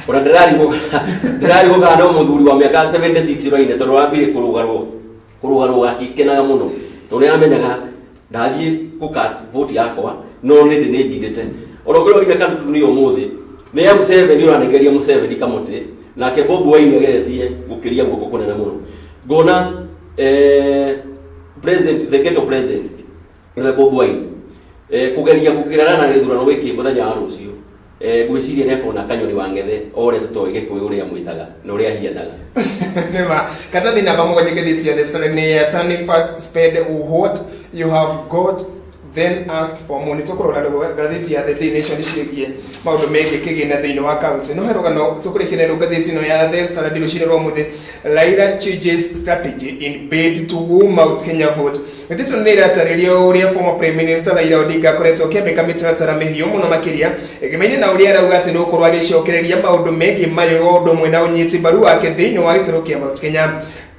ona ndararigũka no mũthuri wa mĩaka 76 Raila tondũ arambirie kũrũgarwo akikenaga mũno tondũ nĩamenyaga ndathiĩ gũcast vote yakwa no nĩ njindĩte orogoro rĩga kantu nĩ ũmũthĩ nĩ ya Museveni ũranegeria Museveni kamote nake Bobi Wine ageretie gũkĩria guoko kũnene mũno ngona president the ghetto president Bobi Wine kugeria gukirana na githurano wiki muthenya wa rucio gwiciria ne kona kanyoni wa ngethe ore tutoe gikuyu uria mwitaga na uria hiendaga nema
katathi namba moja gethetia the story ne attorney first spade what you have got then ask for money tukorora gatheti ya the Daily Nation ciĩgie maundu meke kigina thiini wa county no heroga no tukurikire gatheti no ya the Standard rũcinĩ rwa mũthĩ Raila changes strategy in bid to win out Kenya vote githito nĩ iratarĩria ũrĩa former prime minister Raila Odinga akoretwo akĩambĩka mĩtaratara mĩhiũ mũno makĩria ĩgĩmenya na ũrĩa arauga atĩ no ũkorwo agĩcokereria maũndũ megiĩ mayo ũndũ ũmwe na ũnyiti mbaru wake thĩinĩ wa gĩtarũ kĩa Mount Kenya.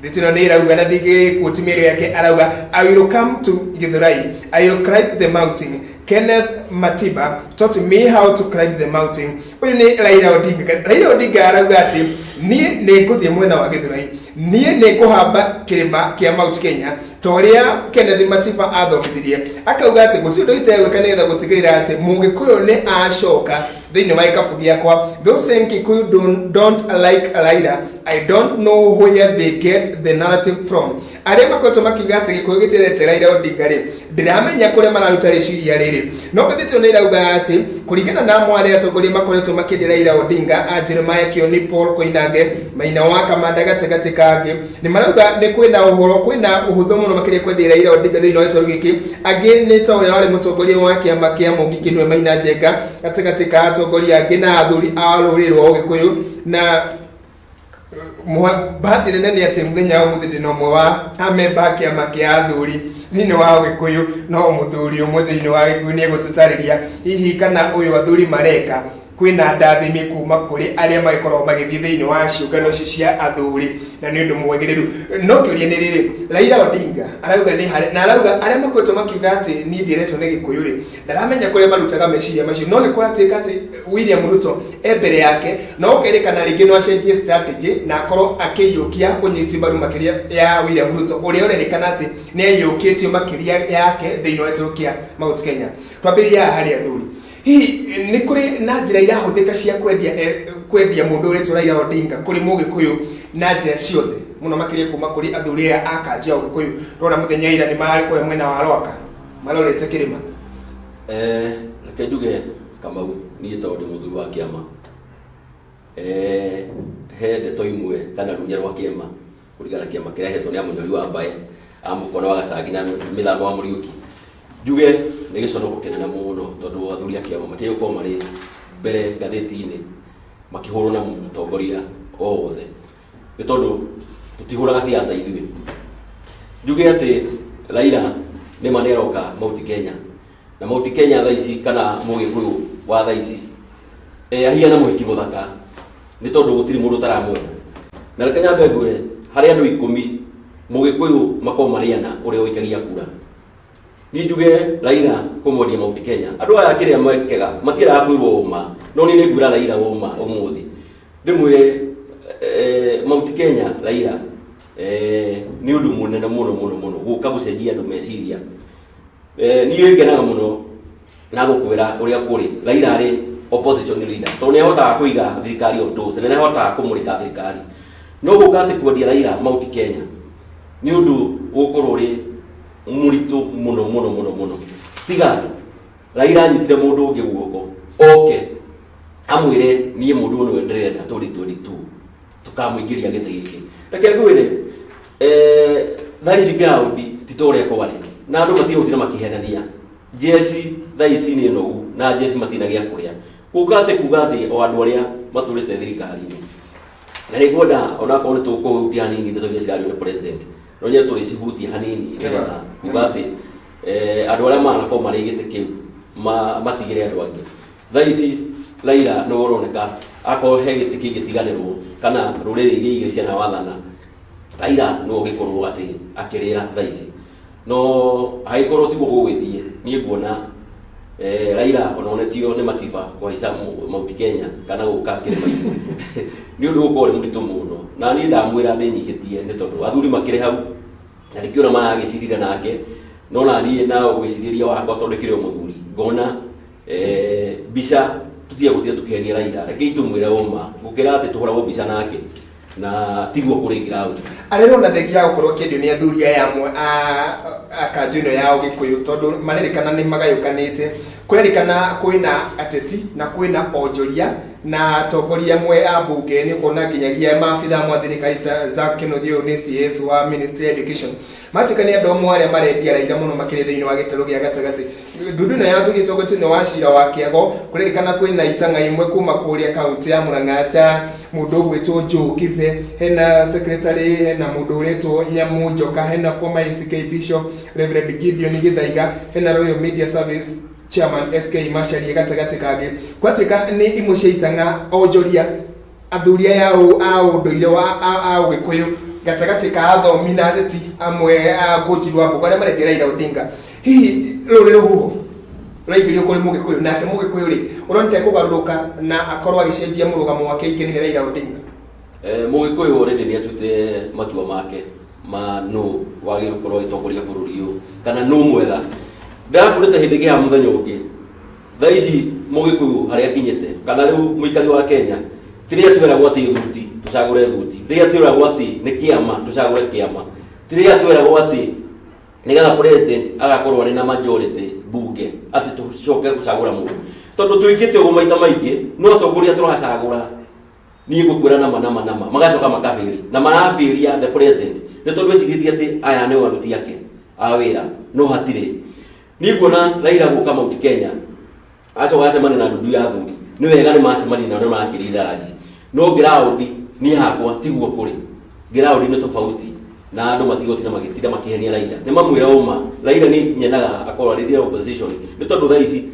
Ditino nĩ irauga na dige kutimĩrĩo yake arauga I will come to Githurai, I will climb the mountain. Kenneth Matiba taught me how to climb the mountain. Ũyũ nĩ Raila Odinga arauga atĩ niĩ nĩ ngũthiĩ mwena wa Githurai, niĩ nĩ ngũhamba kĩrĩma kĩa Mount Kenya ta ũrĩa Kenneth Matiba athomithirie akauga atĩ gũtirĩ ũndũ itegwĩka nĩgetha gũtigĩrĩra atĩ Mũgĩkũyũ nĩ acoka thĩinĩ wa ikabu gĩakwa. Those saying Kikuyu don't like Raila, I don't know where they get the narrative from. Arĩa makoretwo makiuga atĩ Gĩkũyũ gĩtirete Raila Odinga rĩ ndiramenya kũrĩa mararuta rĩciria rĩrĩ no gĩtĩtio nĩ irauga atĩ kũringana na amwe atongoria makoretwo makĩendia Raila Odinga Jeremiah Kioni, Paul Koinange, Maina wa Kamanda gatagatĩ kangĩ nĩ marauga nĩ kwĩna ũhũthũ mũno makĩria kwendia Raila Odinga thĩinĩ wa gĩtarũ gĩkĩ. Angĩ nĩ ta ũrĩa warĩ mũtongoria wa kĩama kĩa Mũngĩ Kĩnũe Maina Njenga gatagatĩ ka atongoria angĩ na athuri a rũrĩrĩ rwa Ũgĩkũyũ na bahati nene nĩ atĩ mũthenya wa mũthĩ ndĩna ũmwe wa amemba kĩama kĩa athuri thĩinĩ wa Ũgĩkũyũ no mũthuri ũmwe thĩinĩ wa Gĩkũyũ nĩ egũtũtarĩria hihi kana ũyũ athuri mareka kwĩna ndathimi kuma kũrĩ arĩa magĩkoragwo magĩthiĩ thĩinĩ wa ciũngano ici cia athuri na nĩ ũndũ mwagĩrĩru. No kĩũria nĩ rĩrĩ Raila Odinga arauga nĩ harĩ na arauga arĩa makoretwo makiuga atĩ niĩ ndiretwo nĩ Gĩkũyũ rĩ ndaramenya kũrĩa marutaga meciria macio no nĩ kũratuĩka atĩ William Ruto mbere yake no ũkerĩkana rĩngĩ no acenjie strategy na akorwo akĩiyũkia ũnyiti mbaru makĩria ya William Ruto ũrĩa ũrerĩkana atĩ nĩ aiyũkĩtio makĩria yake thĩinĩ wa gĩtarũ kĩa Mount Kenya. Twambĩrĩria harĩ athuri hihi nĩ kũrĩ na njĩra irahũthĩka cia kwendia mũndũ ũrĩtwo Raila Odinga kũrĩ Mũgĩkũyũ na njĩra ciothe mũno makĩria kuma kũrĩ athuri aya a kanjia Ũgĩkũyũ. Rona mũthenya ira nĩ mararĩ kũrĩa mwena wa Rwaka marorete kĩrĩma.
Reke njuge Kamau niĩ tondũ mũthuri wa kĩama he ndeto imwe kana runya rwa kĩama kũringana kĩama kĩrĩa hetwo nĩ Mũnyori wa Mbae amũkona wa Gacagi na Mĩthamo wa Mũriũki njuge nĩ gĩcono gũkenera mũno tondũ athuri a kĩama matigũkorwo marĩ mbere ngathĩti-inĩ makĩhũrwo na mũtongoria o wothe nĩ tondũ tũtihũraga ciaca ithuĩ. Njuge atĩ Raila nĩ ma nĩaroka Mount Kenya na Mount Kenya thaa ici kana Mũgĩkũyũ wa thaa ici ahiana mũhiki mũthaka nĩ tondũ gũtirĩ mũndũ taramwona na reke nyambe ngwĩre harĩ andũ 10 Mũgĩkũyũ makorwo marĩana ũrĩa ũikagia kura. Niĩ njuge Raila kũmwendia Mount Kenya andũ aya kĩrĩa mekega matiĩraga kwĩrwo ũma no niĩ nĩ ngwĩra Raila ũma ũmũthĩ ndĩmwĩre Mount Kenya Raila nĩ ũndũ mũnene mũno gũka gũcenjia andũ meciria. Niĩ ngenaga mũno na gũkwĩra ũrĩa kũrĩ Raila arĩ opposition leader tondũ nĩ ahotaga kũiga thirikari on toes na nĩ ahotaga kũmũrĩka thirikari no gũka atĩ kwendia Raila Mount Kenya nĩ ũndũ ũgũkorwo ũrĩ mũritũ mũno tiga Raila anyitire mũndũ ũngĩ guoko oke amwire niĩ mũndũ ũyũ ndĩrenda 2022 tukamũingĩria gĩtĩ gĩkĩ. Reke ngwĩre thaa ici ground ti ta ũrĩa kwarĩ na andũ matige gũthiĩ makĩhenania. Jesi thaa ici nĩ nogu na Jesi matina gĩa kũrĩa. Kuga atĩ o andũ arĩa matũrĩte thirikari-inĩ. Na nĩ ngwenda onakorwo nĩ tũkũhutia hanini ndeto iria cirarĩ na president. No nyɛ tũrĩcihutie hanini nĩgetha kuga atĩ andũ arĩa manakorwo marĩ gĩtĩ kĩu matigĩre andũ angĩ. Thaa ici Raila nĩ ũroneka akorwo he gĩtĩ kĩngĩtiganĩrwo kana rũrĩrĩ iria igĩrĩ ciana wathana, Raila no ũgĩkorwo atĩ akĩrĩra thaa ici. No hagĩkorwo tiguo gũgĩthiĩ, niĩ nguona Raila ononetio nĩ Matiba kũhaica Mount Kenya kana gũka kĩrĩma-inĩ nĩ ũndũ gũkorwo nĩ mũritũ mũno, na niĩ ndamwĩra ndĩnyihĩtie nĩ tondũ athuri makĩrĩ hau na ndĩkĩona maragĩcirira nake, no na niĩ na ũgĩcirĩria wakwa tondũ kĩrĩ o mũthuri ngona mbica tutige gũtiga tũkĩhenia Raila, reke itũmwĩre ũma gũkĩra atĩ tũhũragwo mbica nake na tiguo kũrĩ ground. Arero
na thengia gũkorwo kĩndio nĩ athuri aya amwe a kanjũ ĩno ya Ũgĩkũyũ tondũ marerĩkana nĩ magayũkanĩte. Kũrerĩkana kwĩna ateti na kwĩna onjoria na atongoria amwe a mbunge, nĩ kuona nginyagia maabitha amwe a thirikari ta Zack Kĩnuthia ũyũ nĩ CS wa Ministry of Education. Matuĩka nĩ andũ amwe arĩa marendia Raila mũno makĩrĩ thĩinĩ wa gĩtarũ gĩa gatagatĩ. Thundu ĩno ya athuri ĩtongoretio nĩ wa cira wa Kĩago, kũrerĩkana kwĩna itanga imwe kuma kũrĩa kaunti ya Mũrang'a ta mũndũ ũgwĩtwo Joe Kibe, hena secretary, hena mũndũ ũretwo Nyamu Njoka, hena former ACK Bishop Reverend Gideon Gĩthaiga, hena Royal Media Service Chairman SK Macharia gatagatĩ kangĩ. Gwatuĩka nĩ imwe cia itanga onjoria athuri aya a ũndũire wa Ũgĩkũyũ gatagatĩ ka athomi na ateti amwe a Ngũnjirũ Wambũgũ arĩa marendia Raila Odinga. Hihi rũrĩ rũhuho rũraingĩrio kũrĩ Mũgĩkũyũ, nake Mũgĩkũyũ rĩ ũroneka kũgarũrũka na akorwo agĩcenjia mũrũgamo wake ingĩrehe Raila Odinga?
Mũgĩkũyũ already nĩ atute matua make ma no wagĩrĩirwo gũkorwo agĩtongoria bũrũri ũyũ kana no mwega. Ndakũrĩte hĩndĩ ĩngĩ ya mũthenya ũngĩ thaa ici Mũgĩkũyũ harĩa akinyĩte kana rĩu mũikari wa Kenya tirĩa twĩragwo atĩ thuti tũcagũre thuti, rĩrĩa twĩragwo atĩ nĩ kĩama tũcagũre kĩama, tirĩa twĩragwo atĩ nĩgetha president agakorwo arĩ na majority bunge atĩ tũcoke gũcagũra mũndũ, tondũ twĩkĩte ũguo maita maingĩ no atongoria tũracagũra niĩ ngũkwĩra nama magacoka makabĩri na marabĩria the president nĩ tondũ ecirĩtie atĩ aya nĩ aruti ake a wĩra, no hatirĩ. Niĩ nguona Raila gũka Mount Kenya acoka acemania na ndundu ya athuri nĩ wega nĩ macemania na nĩ marakĩrĩra ranji, no ground niĩ hakwa tiguo kũrĩ. Ground nĩ tofauti na andũ matigoti na magĩtira makĩhenia Raila, nĩ mamwĩra ũma Raila nĩ nyenaga akorwo arĩ opposition nĩ tondũ thaa ici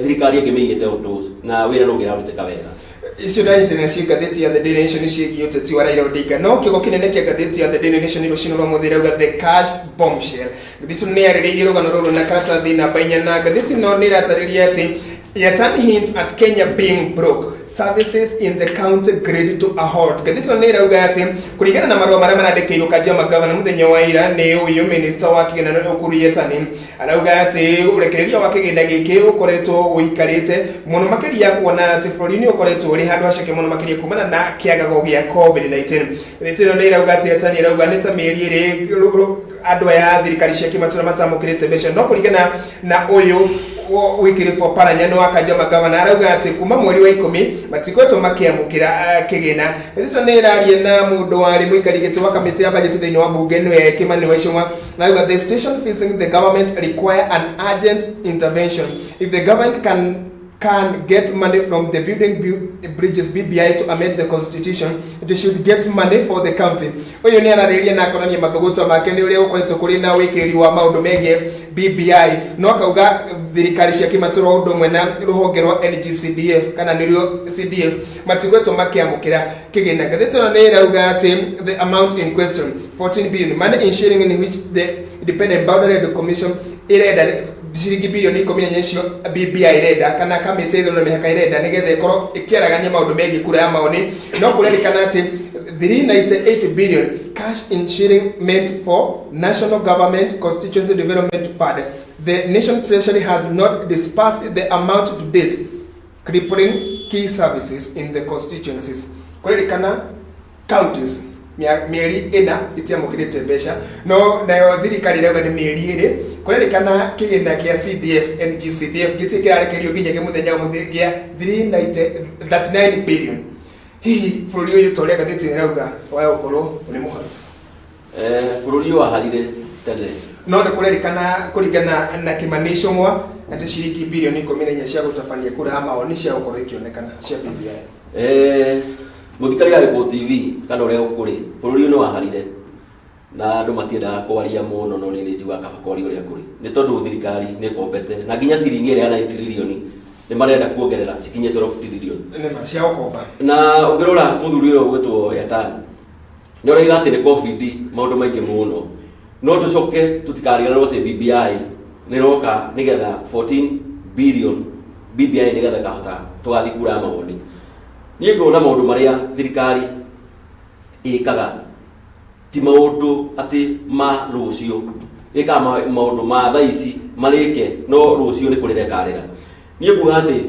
thirikari ĩngĩmĩigĩte ũndũ na wĩra no ũngĩrarutĩka wega.
Icio na ici cia ngathĩti ya The Daily Nation ciĩgiĩ ũteti wa Raila Odinga, no kĩgo kĩnene kĩa ngathĩti ya The Daily Nation rũcinĩ rwa mũthĩ rauga the cash bombshell. Ngathĩti ĩno nĩ yarĩrĩirie rũgano rũrũ na karatathi namba 4 na ngathĩti ĩno nĩ ĩratarĩria atĩ yet an hint at Kenya being broke, services in the county grade to a halt. Ngathĩti ĩno nĩ ĩrauga atĩ kũringana na marũa marĩa marandĩkĩirwo kanjĩa magavana mũthenya wa ira nĩ ũyũ minister wa kĩgĩna Ũkuru Yatani arauga atĩ ũrekereria wa kĩgĩna gĩkĩ ũkoretwo ũikarĩte mũno makĩria kuona atĩ bũrũri-inĩ ũkoretwo ũrĩ handũ haceke mũno makĩria kumana na kĩagago gĩa COVID-19. Ngathĩti ĩno nĩ ĩrauga atĩ Yatani arauga nĩ ta mĩeri ĩrĩ andũ aya thirikari cia kĩmatũra matamũkĩrĩte mbeca, no kũringana na ũyũ wikiri for paranya no akajia magavana arauga ati kuma mweri wa 10 matikoto makiamukira kigina. Ito nĩ ĩraria na mũndũ warĩ mũikari gĩtĩ wa kamĩtĩ ya budget thĩinĩ wa bunge nĩ Kimani Waicũng'a na arauga the situation facing the government require an urgent intervention. If the government can get money from the Building Bridges BBI to amend the constitution, they should get money for the county. Oyo ni anarĩria na akonania mathugutwa make nĩ ũrĩa ũkoretwo kũrĩ na wĩkĩrĩri wa maũndũ megiĩ BBI, no akauga thirikari cia kĩmatũra ũndũ ũmwe na rũhonge rwa NGCDF kana nĩrĩo CDF matigwetwo makiamũkĩra kĩgĩna. Ngathĩti ĩno nĩ ĩrauga atĩ the amount in question 14 billion money in sharing in which the Independent Boundary Commission irenda ciringi bilioni 10 cio BBI irenda kana kamĩtĩ ĩno mĩhaka irenda nĩgetha ĩkorwo ĩkĩaragania maũndũ megiĩ kura ya maoni, no kũrerĩkana atĩ 398 billion cash in sharing meant for National Government Constituency Development Fund. The Nation Treasury has not disbursed the amount to date, crippling key services in the constituencies. Kũrerĩkana counties mieri ina itiamukirite mbeca no nayo thirikari rauga ni mieri iri kurerekana kigina kia CDF NGCDF gitikirarekerio nginya gimuthenya muthingia 339 billion. Hihi bururi uyu toria gathiti rauga wa ukorwo ni muharu
bururi wa harire tele
no ne kurerekana kuringana na kimanisho mwa ati shilingi bilioni 14 cia gutabania kura ama oni cia ukorwo ikionekana cia BBI.
Muthikari ya Report TV kana uria ukuri bururi no waharire na andu matiendaga kwaria muno no ni njuga kaba kwaria uria kuri ni tondu thirikari ni kombete na nginya ciringi ria 9 trillion ni marenda kuongerera cikinye 12 trillion
ni cia ukomba
na ungirora muthuri uria gwetwo Yatani ni ura igati ni covid maundu maingi muno no tucoke tutikariana rote BBI ni roka nigetha 14 billion BBI nigetha kahota tugathi kura maoni ni ngona maundu maria thirikari ikaga ti maundu ati ma rucio ika maundu ma thaici marike no rucio ni kurerekarira ni nguga ati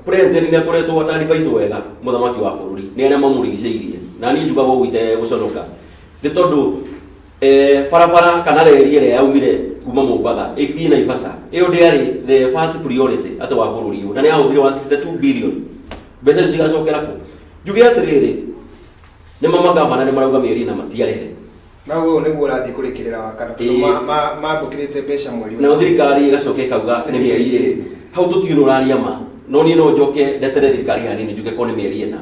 president ni akoretwo taarifa icio wega muthamaki wa bururi ni ana mamurigiceirie na ni njuga gwite guconoka ni tondu barabara kana reri ire yaumire kuma Mombatha ikithii Naivasha iyo ndiari the first priority ati wa bururi na ni ahũthire 162 billion mbeca icio cigacokera ku njuge atiriri ni mama gavana ni marauga mieri na matiarehe
na uguo niguo urathii kurikirira wakana mambukirite mbeca mweri
na thirikari igacoka ikauga ni mieri iri hau tutiuno uraria ma no ni no njoke ndetere thirikari hanini njuge ko ni mieri ina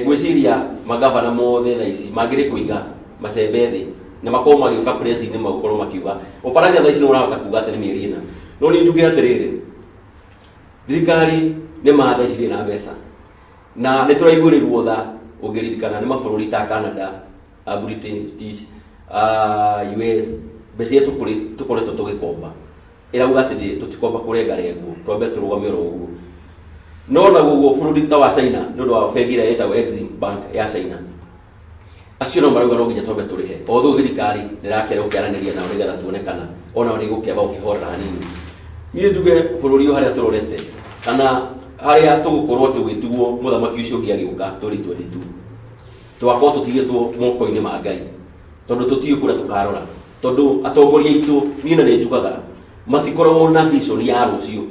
gwiciria magavana mothe thaici mangire kuiga macembe thi na makoma magiuka press ni magukorwo makiuga oparanya thaici no urahota kuga ati ni mieri ina no ni njuge atiriri thirikari ni mathaici na mbeca na ni turaigurirwo tha ungiririkana ni mabũrũri ta Canada, Britain, US mbeca tukoretwo tugikomba irauga ati tutikomba kurengarengu twambe turugamio uguo no na guo bũrũri ta wa China ni undu wa bengi ĩrĩa ĩtagwo Exim Bank ya China acio no marauga no nginya twambe turihe otho thirikari ndirakera ukiaraniria nao nigetha tuonekana ona ni gũkĩamba gũkĩhorera hanini niĩ njuge bũrũri ũyũ harĩa tũrorete kana haria tugukorwo tugitugwo muthamaki ucio ngi agiuka 2022 twakorwo tutigitwo moko-ini ma Ngai tondu tutiyo kura tukarora tondu atongoria itu ni na njugaga matikorwo na vision ya rucio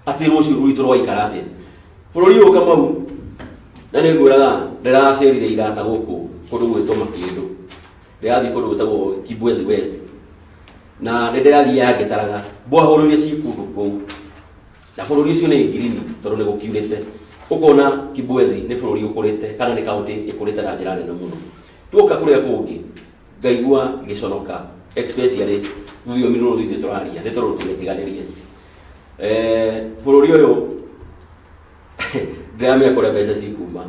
ati rucio rwitu rwaikara ati bururi uyu Kamau na ni ngwiraga ndiracerire ira na guku kundu gwitwo Makindu ndirathi kundu gwitagwo Kibwezi West na ndirathi yagitaraga mbwahuru iria ci kundu kou na bururi ucio ni ngirini tondu ni gukiurite ukona Kibwezi ni bururi ukurite kana ni county ikurite na njira nene muno tuoka kuria kungi ngaigua giconoka especially thio miruru ithie turaria ni tondu tugetiganirie bururi uyu ndamya kuria mbeca cikuma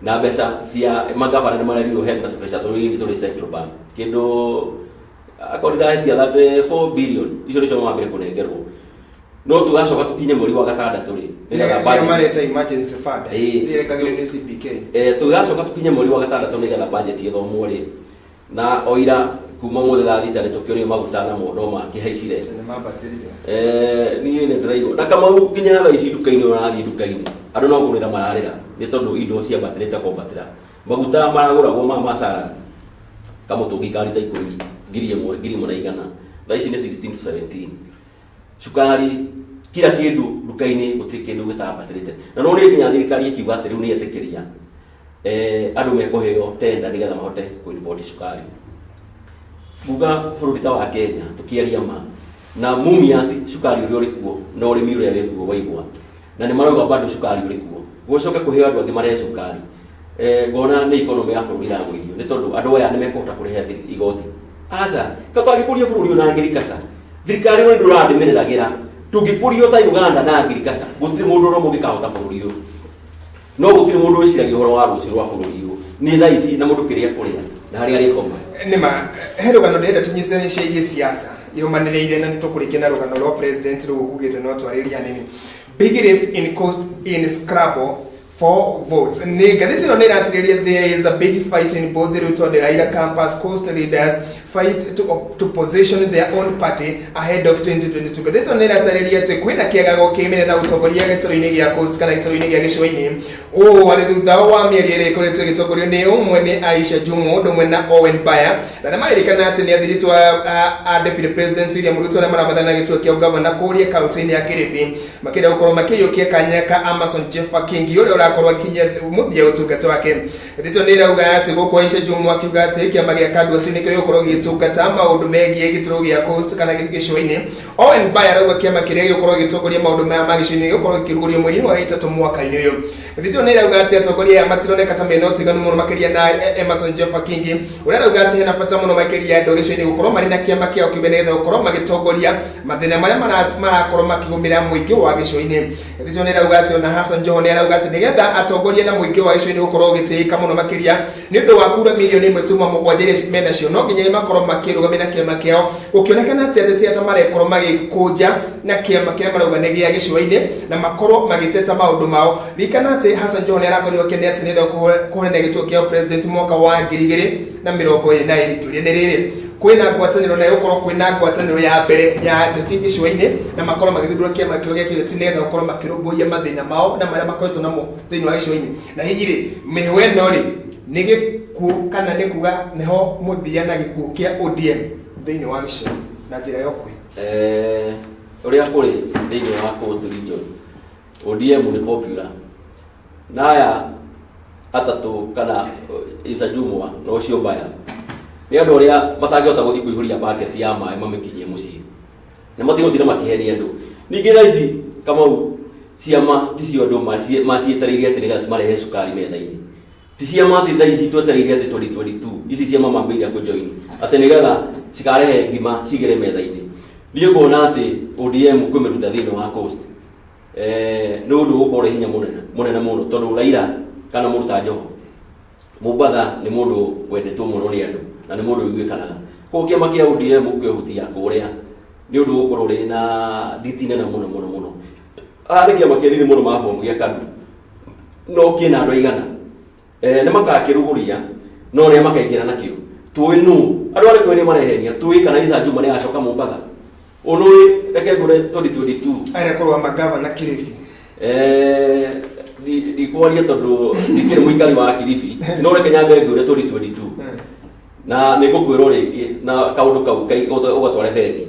na mbeca cia magavana ni mararirio hena mbeca tuli Central Bank kindu akorida hetia that 4 billion icio nicio mwambire kunengerwo no tugacoka tukinye mweri wa gatandatu ri nigetha budget
mareta emergency fund ile kagire ni CPK
tugacoka tukinye mweri wa gatandatu nigetha budget ithomwo ri na oira kuma mothe tha thita ni tukiorio maguta na mondo ma kihaicire
ni mabatirire
ni ne driver na kama ukinya tha ici duka-ini urathi duka-ini andu no kurira mararira ni tondu indo cia batirite kombatira maguta maraguragwo ma masara kama tungikari ta ikumi ngiri mona igana tha ici ni 16 to 17 sukari kila kindu duka-ini gutiri kindu gitabatirite na no ni nginya thirikari ikiuga ati riu ni etekeria andu mekoheo tenda nigetha mahote kuimport sukari buga bururi ta wa Kenya tukiaria ma na mumiasi sukari uri kuo na urimi uria wekuo waigwa na ni marauga bado sukari uri kuo gucoka kuheo andu angi mare sukari ngona ni economy ya bururi iragwirio ni tondu andu aya ni mekota kurihe igoti aca katwagikuria bururi na ngirikasa thirikari we nduradimiriragira tungikurio ta Uganda na ngirikasa gutiri mundu no mugikahota bururi uyu no gutiri mundu wiciragia horo wa rucio rwa bururi uyu ni thaici na mundu kiria kuria na haria rikoma
nima herugano ndenda tunyisane ciĩgiĩ siasa irumanĩrĩire na nĩtũkũrĩkia na rũgano rwa president rũgũkugĩte no twarĩria hanini. Big rift in coast in Scrabble 4 votes. Gazeti no nĩratĩrĩria there is a big fight in both the Ruto and the Raila campus. Coast leaders fight to position their own party ahead of 2022. Gazeti no nĩratĩrĩria atĩ kwĩna kĩagago kĩmene na ũtongoria gĩtaro-inĩ gĩa Coast kana gĩtaro-inĩ gĩa gĩcũa-inĩ. Arĩ thutha wa mĩario ĩrĩa ĩkoretwo ĩgĩtongorio nĩ ũmwe nĩ Aisha Jumwa ũndũ ũmwe na Owen Baya, na nĩmarerĩkana atĩ nĩ athiritwo a deputy president William Ruto na maramathana gĩtuo kĩa ũgavana kũrĩa kaunti-inĩ ya Kilifi makĩrĩa gũkorwo makĩiyũkia kanya ka Amason Jeffa Kingi ũrĩa ũrakorwo akinyia mũthia ũtungata wake. Gazeti no nĩrauga atĩ gũkũ Aisha Jumwa akiuga atĩ kĩama gĩa KADU nĩkĩo gĩgũkorwo gĩgĩtungata maũndũ megiĩ gĩtaro gĩa Coast kana gĩcũa-inĩ. Owen Baya arauga kĩama kĩrĩa gĩgũkorwo gĩgĩtongoria maũndũ maya ma gĩcũa-inĩ gĩgũkorwo gĩkĩrugũrio mweri-inĩ wa Ĩtatũ mwaka-inĩ ũyũ. Gazeti no nĩrauga atĩ atongoria matironeka ta mena ũtiganu mũno makĩria na Amason Jeffa Kingi ũrĩa arauga atĩ hena bata mũno makĩria andũ gĩcũa-inĩ gũkorwo marĩ na kĩama kĩao kĩmwe nĩgetha gũkorwo magĩtongoria mathĩna marĩa marakorwo makĩgũmĩra mũingĩ wa gĩcũa-inĩ. Gazeti no nĩrauga atĩ ona Hassan Joho nĩarauga atĩ nĩgetha atongorie na mũingĩ wa gĩcũa-inĩ gũkorwo gĩtĩĩka mũno makĩria nĩ ũndũ wa kura milioni 1.7 iria menacio no nginya makorwo makĩrũgamia na kĩama kĩao, gũkĩonekana atĩ ateti ata marekorwo magĩkũnja na kĩama kĩrĩa marauga nĩ gĩa gĩcũa-inĩ na makorwo magĩteta maũndũ mao. Ririkana atĩ Hassan Joho nĩarakorirwo akĩnea atĩ nĩenda kũhũrana gĩtuo kĩa president mwaka wa 2022 kĩũria nĩ rĩrĩ kwĩna ngwatanĩro na gũkorwo kwĩna ngwatanĩro ya mbere ya ateti gĩcũa-inĩ na makorwo magĩthundũra kĩama kĩo gĩa kĩũteti nĩgetha gũkorwo makĩrũmbũiya mathĩna mao na marĩa makoretwo namo thĩinĩ wa gĩcũa-inĩ. Na hihi rĩ mĩhũ ĩno rĩ nĩ gĩkuũ kana nĩ kuga nĩho mũthia na gĩkuũ kĩa ODM thĩinĩ wa gĩcũa na njĩra ya ũkuhĩ?
Ũrĩa kũrĩ thĩinĩ wa Coast Region ODM nĩ popular na aya atatũ kana Aisha Jumwa na ũcio Baya nĩ andũ arĩa matangĩhota gũthiĩ kũihũria bucket ya maĩ mamĩkinyie mũciĩ na matigũthiĩ makĩheria andũ. Ningĩ thaa ici Kamau ciama ti cio andũ macietereire atĩ nĩgetha cimarehe cukari metha-inĩ, ti ciama atĩ thaa ici twetereire atĩ 2022 ici ciama mambĩrĩria kũjoin atĩ nĩgetha cikarehe ngima cigĩre metha-inĩ. Niĩ ngona atĩ ODM kwĩmĩruta thĩinĩ wa Coast nĩ ũndũ ũgũkorwo hinya mũnene mũno tondũ Raila kana Mũruta Njoho Mombatha nĩ mũndũ wendetwo mũno nĩ andũ na nĩ mũndũ wĩguĩkanaga. Koguo kĩama kĩa ODM kwĩhutia kũrĩa nĩ ũndũ ũgũkorwo rĩ na nditi nene mũno mũno mũno. Nĩ kĩama kĩnini mũno mabomu gĩa KADU no kĩna andũ aigana nĩ magakĩrugũria no rĩa makaingĩra nakĩo tũĩ nũ andũ arĩa nĩ marehenia tũĩ kana Aisha Jumwa nĩ agacoka Mombatha ũnũĩ reke ngũre 2022 arĩa kũrũa magavana Kilifi ndikwaria tondũ ndikĩrĩ mũikari wa Kilifi no reke nyambe ngũre 2022 na nĩ ngũkwĩrwo rĩngĩ na kaũndũ kau ũgatware bengi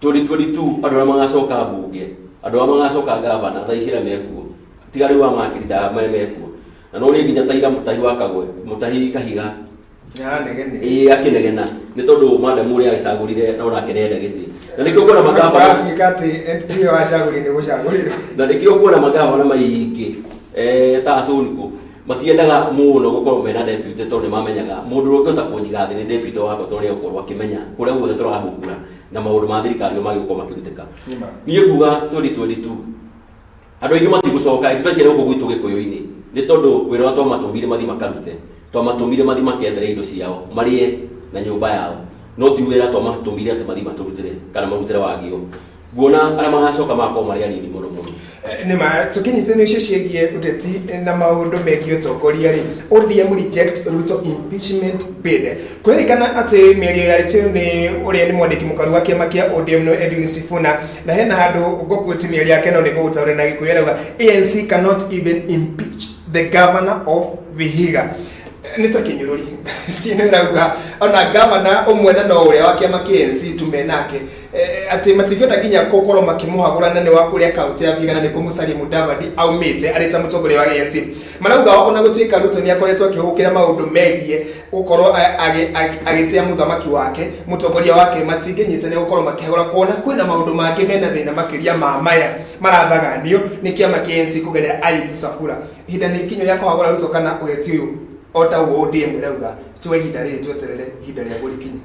2022 andũ arĩa magacoka mbunge andũ arĩa magacoka gavana thaa ici arĩa mekuo tiga rĩu wa makirita mekuo na no rĩ nginya Taira Mũtahi wa Kagwe Mũtahi Kahiga akĩnegena nĩ tondũ madamu ũrĩa agĩcagũrire na onake nĩenda gĩtĩ na nĩkĩo kuona magavana na nĩkĩo kuona magavana maingĩ ta Sonko matiendaga mũno gũkorwo mena deputy tondũ nĩmamenyaga mũndũ ũngĩhota kũnjiga thĩ nĩ deputy wakwa tondũ nĩegũkorwo akĩmenya kũrĩa guothe tũrahungura na maũndũ ma thirikari magĩgũkorwo makĩrutĩka. Niĩ nguga 2022 andũ aingĩ matigũcoka especially gũkũ gwitũ Gĩkũyũ-inĩ nĩ tondũ wĩra wa twamatũmire mathi makarute twamatũmire mathi makethere indo ciao marĩe na nyũmba yao no ti wĩra twamatũmire atĩ mathi matũrutĩre kana marutĩre wagio. Nguona arĩa magacoka makorwo marĩ anini mũno mũno.
Nĩma tũkinyitithania icio ciĩgiĩ ũteti na maũndũ megiĩ ũtongoria rĩ ODM reject Ruto impeachment bid. Kwĩrĩkana atĩ mĩario yarĩtio nĩ ũrĩa nĩ mwandĩki mũkaru wa kĩama kĩa ODM no Edwin Sifuna na hena handũ ngũkwĩti mĩario yake no nĩ gũgũtaũra na Gĩkũyũ arauga ANC cannot even impeach the governor of Vihiga. Nĩ ta kĩnyũrũri ciĩna irauga ona governor ũmwe na no ũrĩa wa kĩama kĩa ANC tumenake atĩ matigĩota nginya gũkorwo makĩmũhagũra na nĩ wa kũrĩa kaunti ya Vihiga na nĩkuo Musalia Mudavadi aumĩte arĩ ta mũtongoria wa ANC. Marauga ona gũtuĩka Ruto nĩ akoretwo akĩhũkĩra maũndũ megiĩ gũkorwo agĩtia mũthamaki wake mũtongoria wake matingĩnyitana gũkorwo makĩhagũra kuona kwĩna maũndũ mangĩ mena thĩna makĩria ma maya marathaganio nĩ kĩama kĩa ANC kũgerera Ayub Safura. Ihinda nĩ ikinyo rĩa kũhagũra Ruto kana ũgeti ũyũ ota ũguo ODM irauga tuwe ihinda rĩrĩ tweterere ihinda rĩa gũlikinya?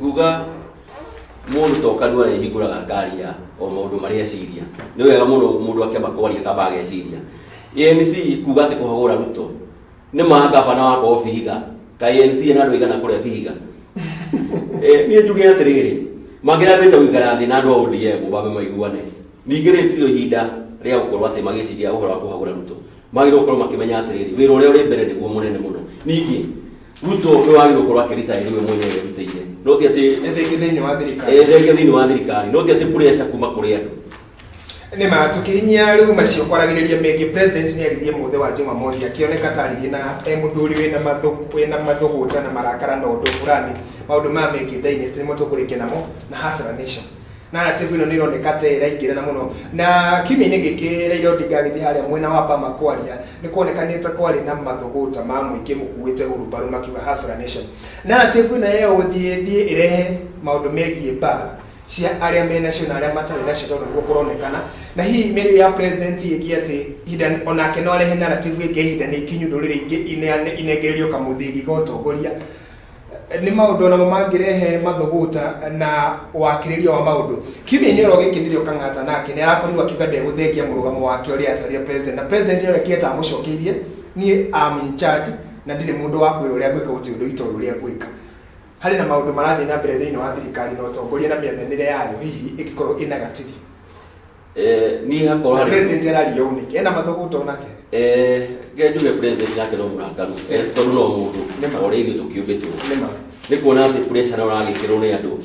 Nguga mũndũ tokaru arĩa hingũraga ngari ya o maũndũ marĩa eciria nĩ wega mũno mũndũ akĩamba kwaria kamba ageciria. ANC kuga atĩ kũhagũra Ruto nĩ ma gavana wa Vihiga ka ANC na andũ aigana kũrĩa Vihiga. Niĩ njuge atĩrĩrĩ mangĩrambĩte gũikara thĩ na andũ a ODM bambe maiguane ningĩ rĩtirio ihinda rĩa gũkorwo atĩ magĩciria ũhoro wa kũhagũra Ruto magiro korwo makimenya atiriri wira uria uri mbere niguo munene muno ningi Ruto no agiro korwo akirisa niwe mwenyewe rutire no ti ati
etheke thiini
wa thirikari no ti ati pressure kuma kuri andu
ni ma tukihinya riu macio kwaragiriria megi president ni arithie muthe wa Jumamothi akioneka taririe na muthuri wina mathuguta na marakara na undu fulani maundu ma megi dynasty mutukurike namo na Hustler Nation na TV ino nironeka te raingire na muno na kimini giki Raila Odinga agithi haria mwena wa Bama kwaria ni kuonekanite kwari na mathuguta ma muingi mukuite urubaru makiwa Hustler Nation na TV ino yeo uthie irehe maundu megie bara cia aria me national aria matari national tondu kuronekana na hii meri ya president yiki ati hidan onake no arehe narrative yiki hidan ikinyu ndurire ingi inegererio kamuthigi gotongoria ni maundu na mangirehe mathuguta na wakiririo wa maundu kimi ni roge kinirio kangata nake ni arakorirwa kiuga ndeguthengia murugamo wake uri acaria president na president ni reketa amucokirie ni am in charge na ndire mundu wa kwira uria gwika uti undu ito uria gwika hari na maundu marathi na mbere thiini wa thirikari no tongoria na miethenire yayo hihi ikikorwo ina gatiri
ni hakorwo hari
president arario uniki ena mathuguta onake
ngejuge president yake no murakaru tondu no mundu ore ithu tukiumbitwo ni kuona ati pressure na uragikirwo ni andu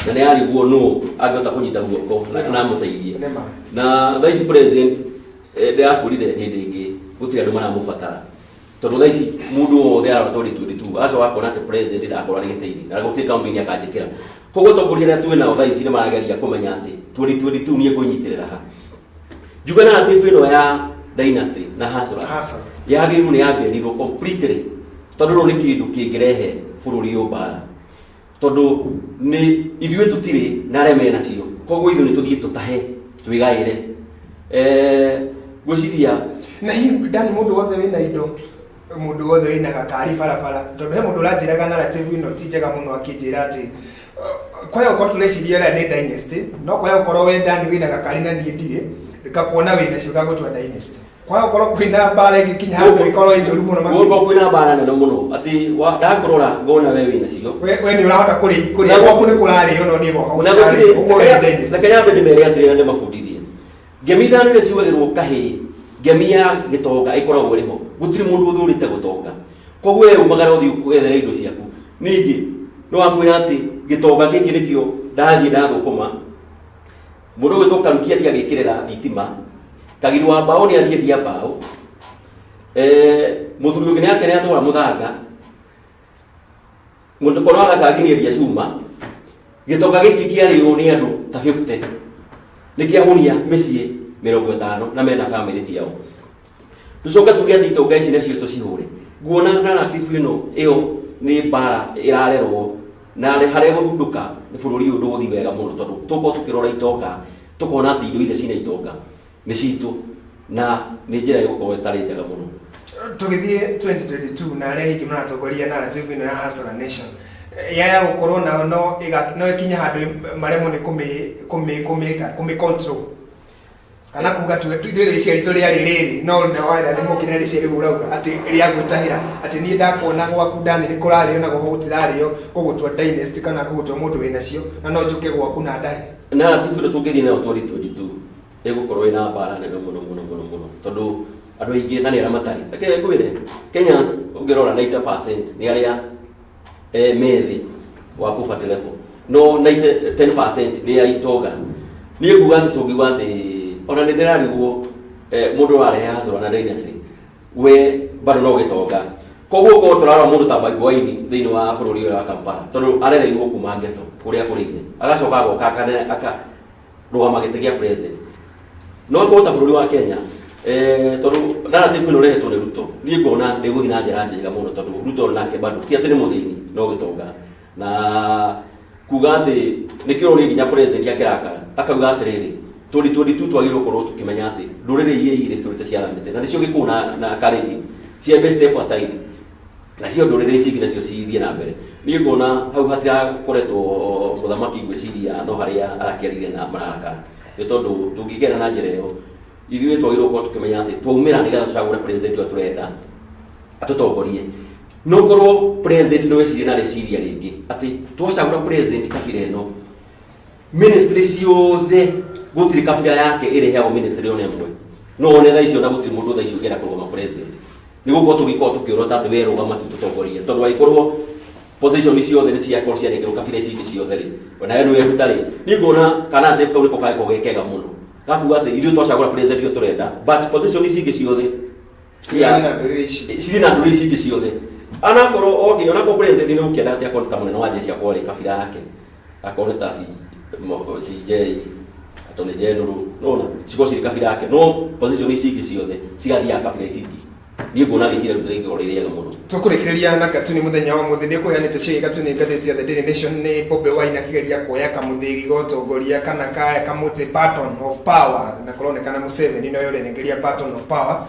na ni ariguo no angota kunyita guoko na muteithie na vice president ndakurire hindi ingi gutiri andu maramubatara tondu thaici mundu wothe aratori 22 aso wakona ati president ndakora giteithie na guti campaign akanjikira koguo tongoria na tuwe nao thaici ni marageria kumenya ati 2022 ni kunyitirira ha juga na ati ino ya dynasty na Hustler yagiru ni yabirirwo completely tondu ni kindu kingirehe bururi ubara tondu ni ithuĩ tutire na arĩa mena cio koguo ithuĩ ni tuthie tutahe twigaire gwiciria
na hii ndani mundu wothe wina indo mundu wothe wina gakari barabara tondu he mundu uranjiraga narrative ino ti njega muno akinjira ati kwa hiyo kwa tuleciria ni dynasty no kwa hiyo korwo we ndani wina gakari na nie ndire rikakuona wina cio gagutwa dynasty kwa hiyo korwo kwina bara igikinya handu ikorwo injuru muno
makiri kwina bara nene muno ati ndakurora ngona we wina cio
we ni urahota kuri gwaku ni kurari yo no ni gwaku
na gutire na kanyambe ndimere atire ndi mabundithie ngemithano ile ciugagirwo kahi ngemia gitonga ikoragwo riho gutiri mundu uthurite gutonga koguo we umagara uthi kwethera indo ciaku ningi no wakwira ati gitonga giki nikio ndathie ndathukuma mundu gwitoka rukia dia gikirira thitima kagirwa mbao ni athie dia mbao muthuri ungi ni akene atwara muthanga mundu kono agacangiria bia cuma gitonga giki kiario ni andu ta 50 nikiahunia micii 50 na mena family ciao tucoka tugia thitonga ici nacio tucihure nguona narrative ino iyo ni bara irarerwo na haria guthunduka ni bururi undu guthi wega muno tondu tuko tukirora itonga tukona ati indo ile cina itonga ni citu na ni njira igukorwo itari njega muno
tugithie 2022 na aria ingi maratongoria narrative ino ya Hustler Nation ya gukorwo no ikinya handu maremo ni kumi control kana kuga tu ile ciarito ria riri no na wala ni mukina ri ciri urauga ati ria gwitahira ati ni ndakuona gwaku ndani ni kurari na gugutirario gugutwa dynasty kana gugutwa mundu wina cio na no njuke gwaku na ndahi
na tufulo tugithi na 2022 igukorwo ina bara nene muno tondu andu aingi na ni aramatari ake kwire Kenyans ungirora 90% ni aria methi wa kufa level no 10% ni aitonga ni kuga ati tungiwa ati ona ni ndirariguo mundu ware Hustler na dynasty we bado no gitonga koguo ko turara mundu ta Baibwaini thiini wa bururi wa Kampala tondu arereirwo kuma ngeto kuria kurine agacoka goka kana aka rugama gitegia president no ko ta bururi wa Kenya tondu narrative ino rehetwo ni Ruto ni ngona ni guthi na njira njega muno tondu Ruto nake bado ti ati ni muthini no gitonga na kuga ati nikiro ni nginya president akirakara akauga atiriri 2022 twagirwo korwo tukimenya ati ndurire iria ire story cia ramete na nicio gikuna na courage cia best step aside na cio ndurire ici ngina cio cithie na mbere ni ngona hau hatira koretwo muthamaki gwiciria no haria arakiarire na maraka ni tondu tungigera na njira iyo ithuĩ twagirwo korwo tukimenya ati twaumira nigetha tucagure president wa turenda atutongorie no korwo president no wecirie na reciria ringi ati twacagura president kabira ino ministry ciothe gutiri kabira yake iri heagwo ministry one mwe no ne tha icio na gutiri mundu tha icio ngera kurugama president ni guko tugiko tukiorota ati we rugama tutongoria tondu aikorwo position icio the cia korwo cia ngiruka bire ici icio theri ona yenu we tutari ni ngona kana Dave Kauriko kai ko gekega muno gakuga ati ithu twacagura president yo turenda but position ici ingi ciothe sirina nduri ici ingi ciothe ana korwo okay ona ko president ni ukienda ati akorwo ta munene wa jeshi akore kabira yake akorwo ta CJ atone general no ciko ciri kabira yake no position ici ingi ciothe cigathia kabira ici ingi ni ngona icira rutire ngoririaga muno
tukurekereria na katuni muthenya wa muthini kuyanite cie katuni ngatheti ya The Daily Nation ni Bobi Wine akigeria kuoya kamuthigi gotongoria kana kare kamuti baton of power na kuronekana Museveni no yore nengeria baton of power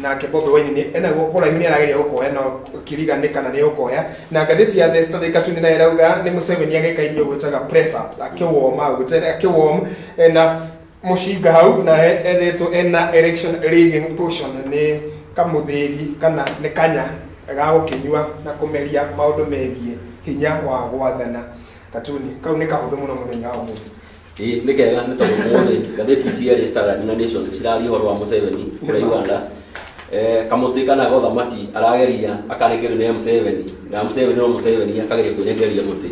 na ke Bobi Wine ni ena gukora yuni arageria gukoya no kiriganika na ni gukoya na ngatheti ya The Story katuni na irauga ni Museveni agekairio gwitaga press ups akiwoma gutene akiwom na mushinga hau na ereto ena election rigging portion ni kamuthigi kana ne kanya ga gukinyua na kumeria maundu megie hinya wa gwathana katuni kau ni kahuthu muno muthenya wa muthi
ni kega ni tondu muthi ngatheti cia The Standard na Nation cirari horo wa Museveni kuri Uganda kamuti kana gothamaki arageria akarekerio ni Museveni na Museveni akageria kunyengeria muti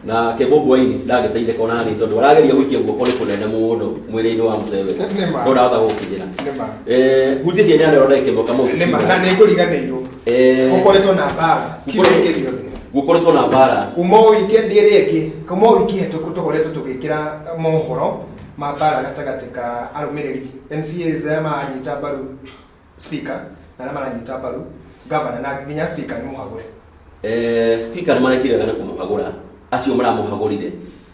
na ke Bobi Wine ndagiteithia kona ni tondu arageria gwikia guoko ni kunene muno mwiri-ini wa Museveni ndo ndahota gukinyira hutie cia nyandaro ndeke moka mo
na ni nguriganirwo gukoretwo na bara kirekerio
gukoretwo na bara
kumo wiki ndiereki kumo wiki hetuku tukoretwo tugikira mohoro ma bara gatagati ka arumiriri MCAs amanyita baru speaker na maranyita baru governor na nginya speaker ni muhagure
speaker marekire kana kumuhagura acio maramuhagurire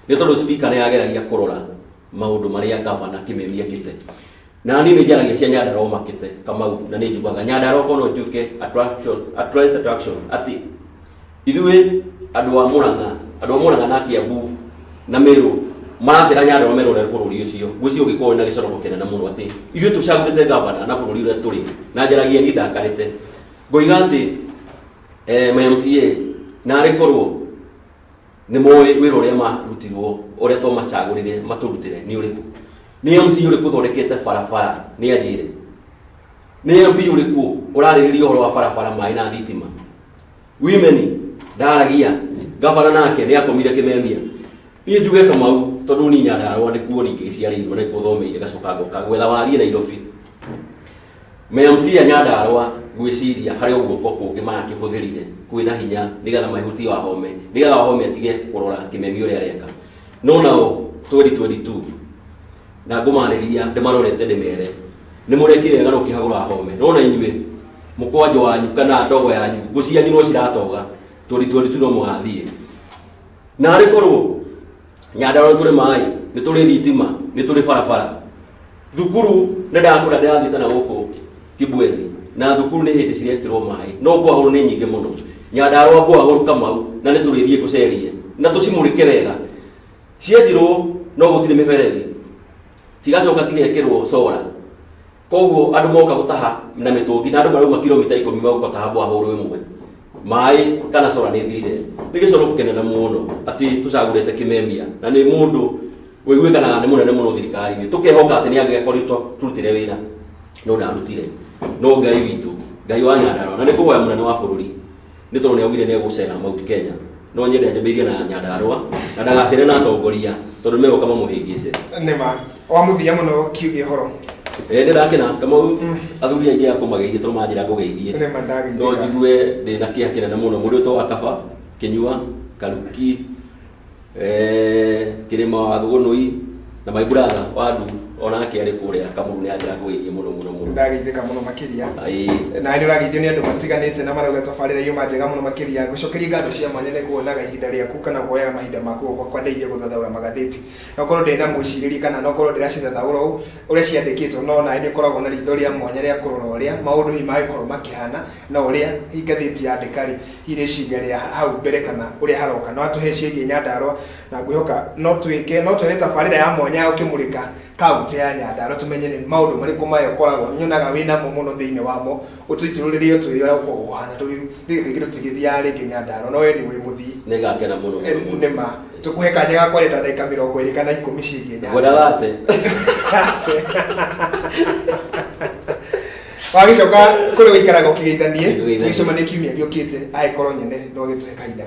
ni tondu speaker ni ageragia kurora maundu maria governor kimemia kite na ni njaragia cia Nyandarua makite Kamau na ni njugaga Nyandarua kono njuke attraction ati ithuĩ andũ a Murang'a na Kiambu na Meru maracira Nyandarua merore bũrũri ũcio gwĩcio ũngĩkorwo na gĩcoro kĩnene mũno atĩ ithuĩ tũcagũrĩte gavana na bũrũri ũrĩa tũrĩ na njaragia ni ndakarĩte ngoiga atĩ MCA na arĩkorwo nĩ moĩ wĩra ũrĩa marutirwo ũrĩa to macagũrire matũrutĩre nĩ ũrĩkũ ni MCA ũrĩkũ thondekete barabara nĩ anjĩre ni MP ũrĩkũ ũrarĩrĩria ũhoro wa barabara maĩ na thitima women ndaragia gavana nake ni akomire kimemia ni njuge Kamau tondu ni Nyandarua ni kuo ringi giciarirwo na ikuthomeire gacoka ngoka gwetha warie Nairobi MCA Nyandarua gwiciria hari uguo kungi marakihũthĩrire kwina hinya nigetha mahuti wa home nigetha wahome atige kurora kimemia uria areka no nao 2022 na ngumanĩria ndimarorete ndimere ni murekire gano kihagura home no na inyuĩ mukwanjo wanyu kana ndogo yanyu ngucianyu no ciratoga 2022 no mugathie na arikorwo Nyandarua tuli mai ni tuli thitima ni tuli barabara thukuru ne ndakura ndathitana guku Kibwezi na thukuru ni hindi cirekirwo mai no kwahoro ni nyingi muno Nyandarua kwahoro Kamau na ni tulithie gucerie na tucimurike wega ciendirwo no gutire miberethi cigacoka cigekirwo sora koguo andu moka gutaha na mitungi na andu marauma kilomita 10 maguka tahabwa horo imwe mai kana sora ni thire ni gicoro kukenena muno ati tucagurite kimemia na ni mundu wiguikana ni munene muno thirikari ni tukehoka ati ni agekoritwo turutire wira no ndarutire no Ngai witu Ngai wa Nyandarua na ni kuhoya munene wa bururi ni tondu ni augire ni egucera Mount Kenya no nyende njambirie na Nyandarua na ndagacire na atongoria tondu megoka mamuhingice
nima wa muthia muno kiuge horo
ni ndakena Kamau athuri aingi akomageithie tondu manjira ngugeithie no njigue ndina kia kinene muno mundu to akaba Kinyua Karuki Kirima wa Thugunui na my brother wadu onake ari kuria Kamuru ni ajira ngugeithie muno
ndageithika muno makiria na ni urageithio ni andu matiganite na marauga tabarira yuma njega muno makiria ngucokeria ngado cia mwanya ni kuonaga ihinda riaku kana kuoyaga mahinda maku kwa ndeithia guthathaura magatheti no korwo ndina muciriri kana no korwo ndiracitha thaura uria ciandikitwo no na ni koragwo na ritho ria mwanya ria kurora uria maundu hi magikorwo makihana na uria ngatheti ya ndikari ireciria hau mbere kana uria haroka no atuhecirie Nyandarua na ngwihoka no twike tabarira ya mwanya ukimurika kaunti ya Nyandarua tumenye ni maundu mariku mayo koragwo nyonaga wina mo muno thiine wamo utwitiruririo twira kuhana turi thikigiro tigithia ringi Nyandarua no we ni wi muthii
ni gakena muno
nima tukuhe kanya ga kwareta ndagika 20 kana 10 cirie
Nyandarua.
wagicoka kuri wikaraga ukigeithanie tugicemania kiumia giukite aikorwo nyene no gitwe kahinda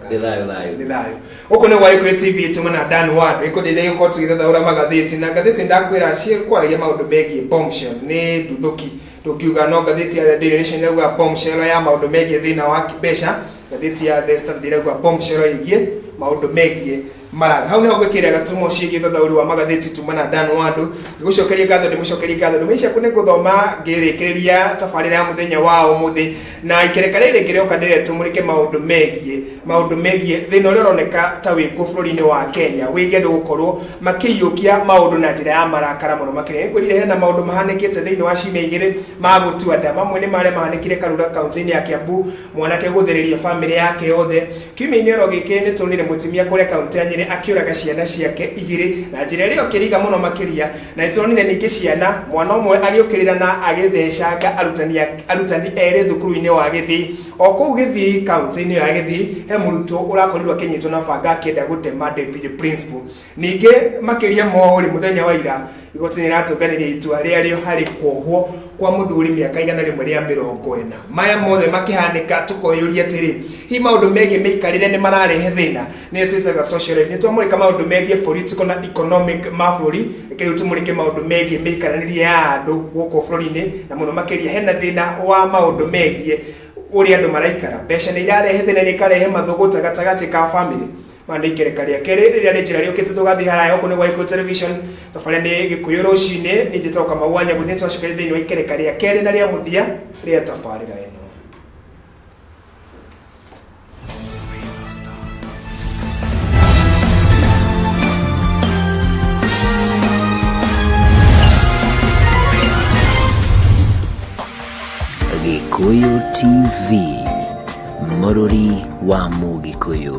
ni thayo uko ni Waikwe TV tumana Dan Ward ikudinde yuko tugithaura magatheti na gatheti ndakwira cie kwaragia maundu megie bombshell ni nduthuki tukiuga no gatheti ya Daily Nation leo bombshell ya maundu megie thina wa kibesha gatheti ya The Standard leo bombshell igie maundu megie maraga hau niho gwikira gatumo ciĩgie thathauri wa magatheti tumana Dan Ward gucokeria ngatho ndimucokeria ngatho ndimecia kune guthoma ngirikiria tabarira ya muthenya wa umuthi na ikerekarire ngirioka ndire tumurike maundu megie thina uria uroneka ta wiko bururi-ini wa Kenya wigie ndu gukorwo makiyukia maundu na njira ya marakara muno makire ngurire hena maundu mahanikite thiini wa ciumia igiri ma gutua nda mamwe ni maria mahanikire Karura kaunti-ini ya Kiambu mwanake guthiriria family yake yothe kiumia-ini ro giki ni tunire mutimia kuria kaunti ya akiuraga ciana ciake igiri na njira ĩrĩa kĩriga muno makiria na itonire ningi ciana mwana ũmwe agĩũkĩrĩra na agĩthecanga arutani erĩ thukuru-inĩ wa Gĩthii o kũu Gĩthii kaunti-inĩ ya Gĩthii he mũrutwo ũrakorirwo akĩnyitwo na banga akĩenda gũtema deputy principal ningĩ makiria mori muthenya wa ira igoti nĩratũnganĩria itua rĩarĩo harĩ kuohwo kwa muthuri miaka 140 maya mothe makihanika tukoyuria atiri hi maundu megie meikarire ni mararehe thina ni twitaga social life ni twamurika maundu megie political na economic maburi ikiri tumurike maundu megie meikaranirie ya andu guko bururi-ini na muno makiria hena thina wa maundu megie uri andu maraikara besha ni irarehe thina ni karehe mathuguta gatagati ka family mandikire karia kere riria ni njira riukite tugathi haraya uko ni Waikwe television tafare ni Gikuyu rucine ni njitoka mawanya guthini twacukire thiini wa ikere karia kere na ria muthia ria tafarira ino
Gikuyu TV, Mururi wa Mugikuyu.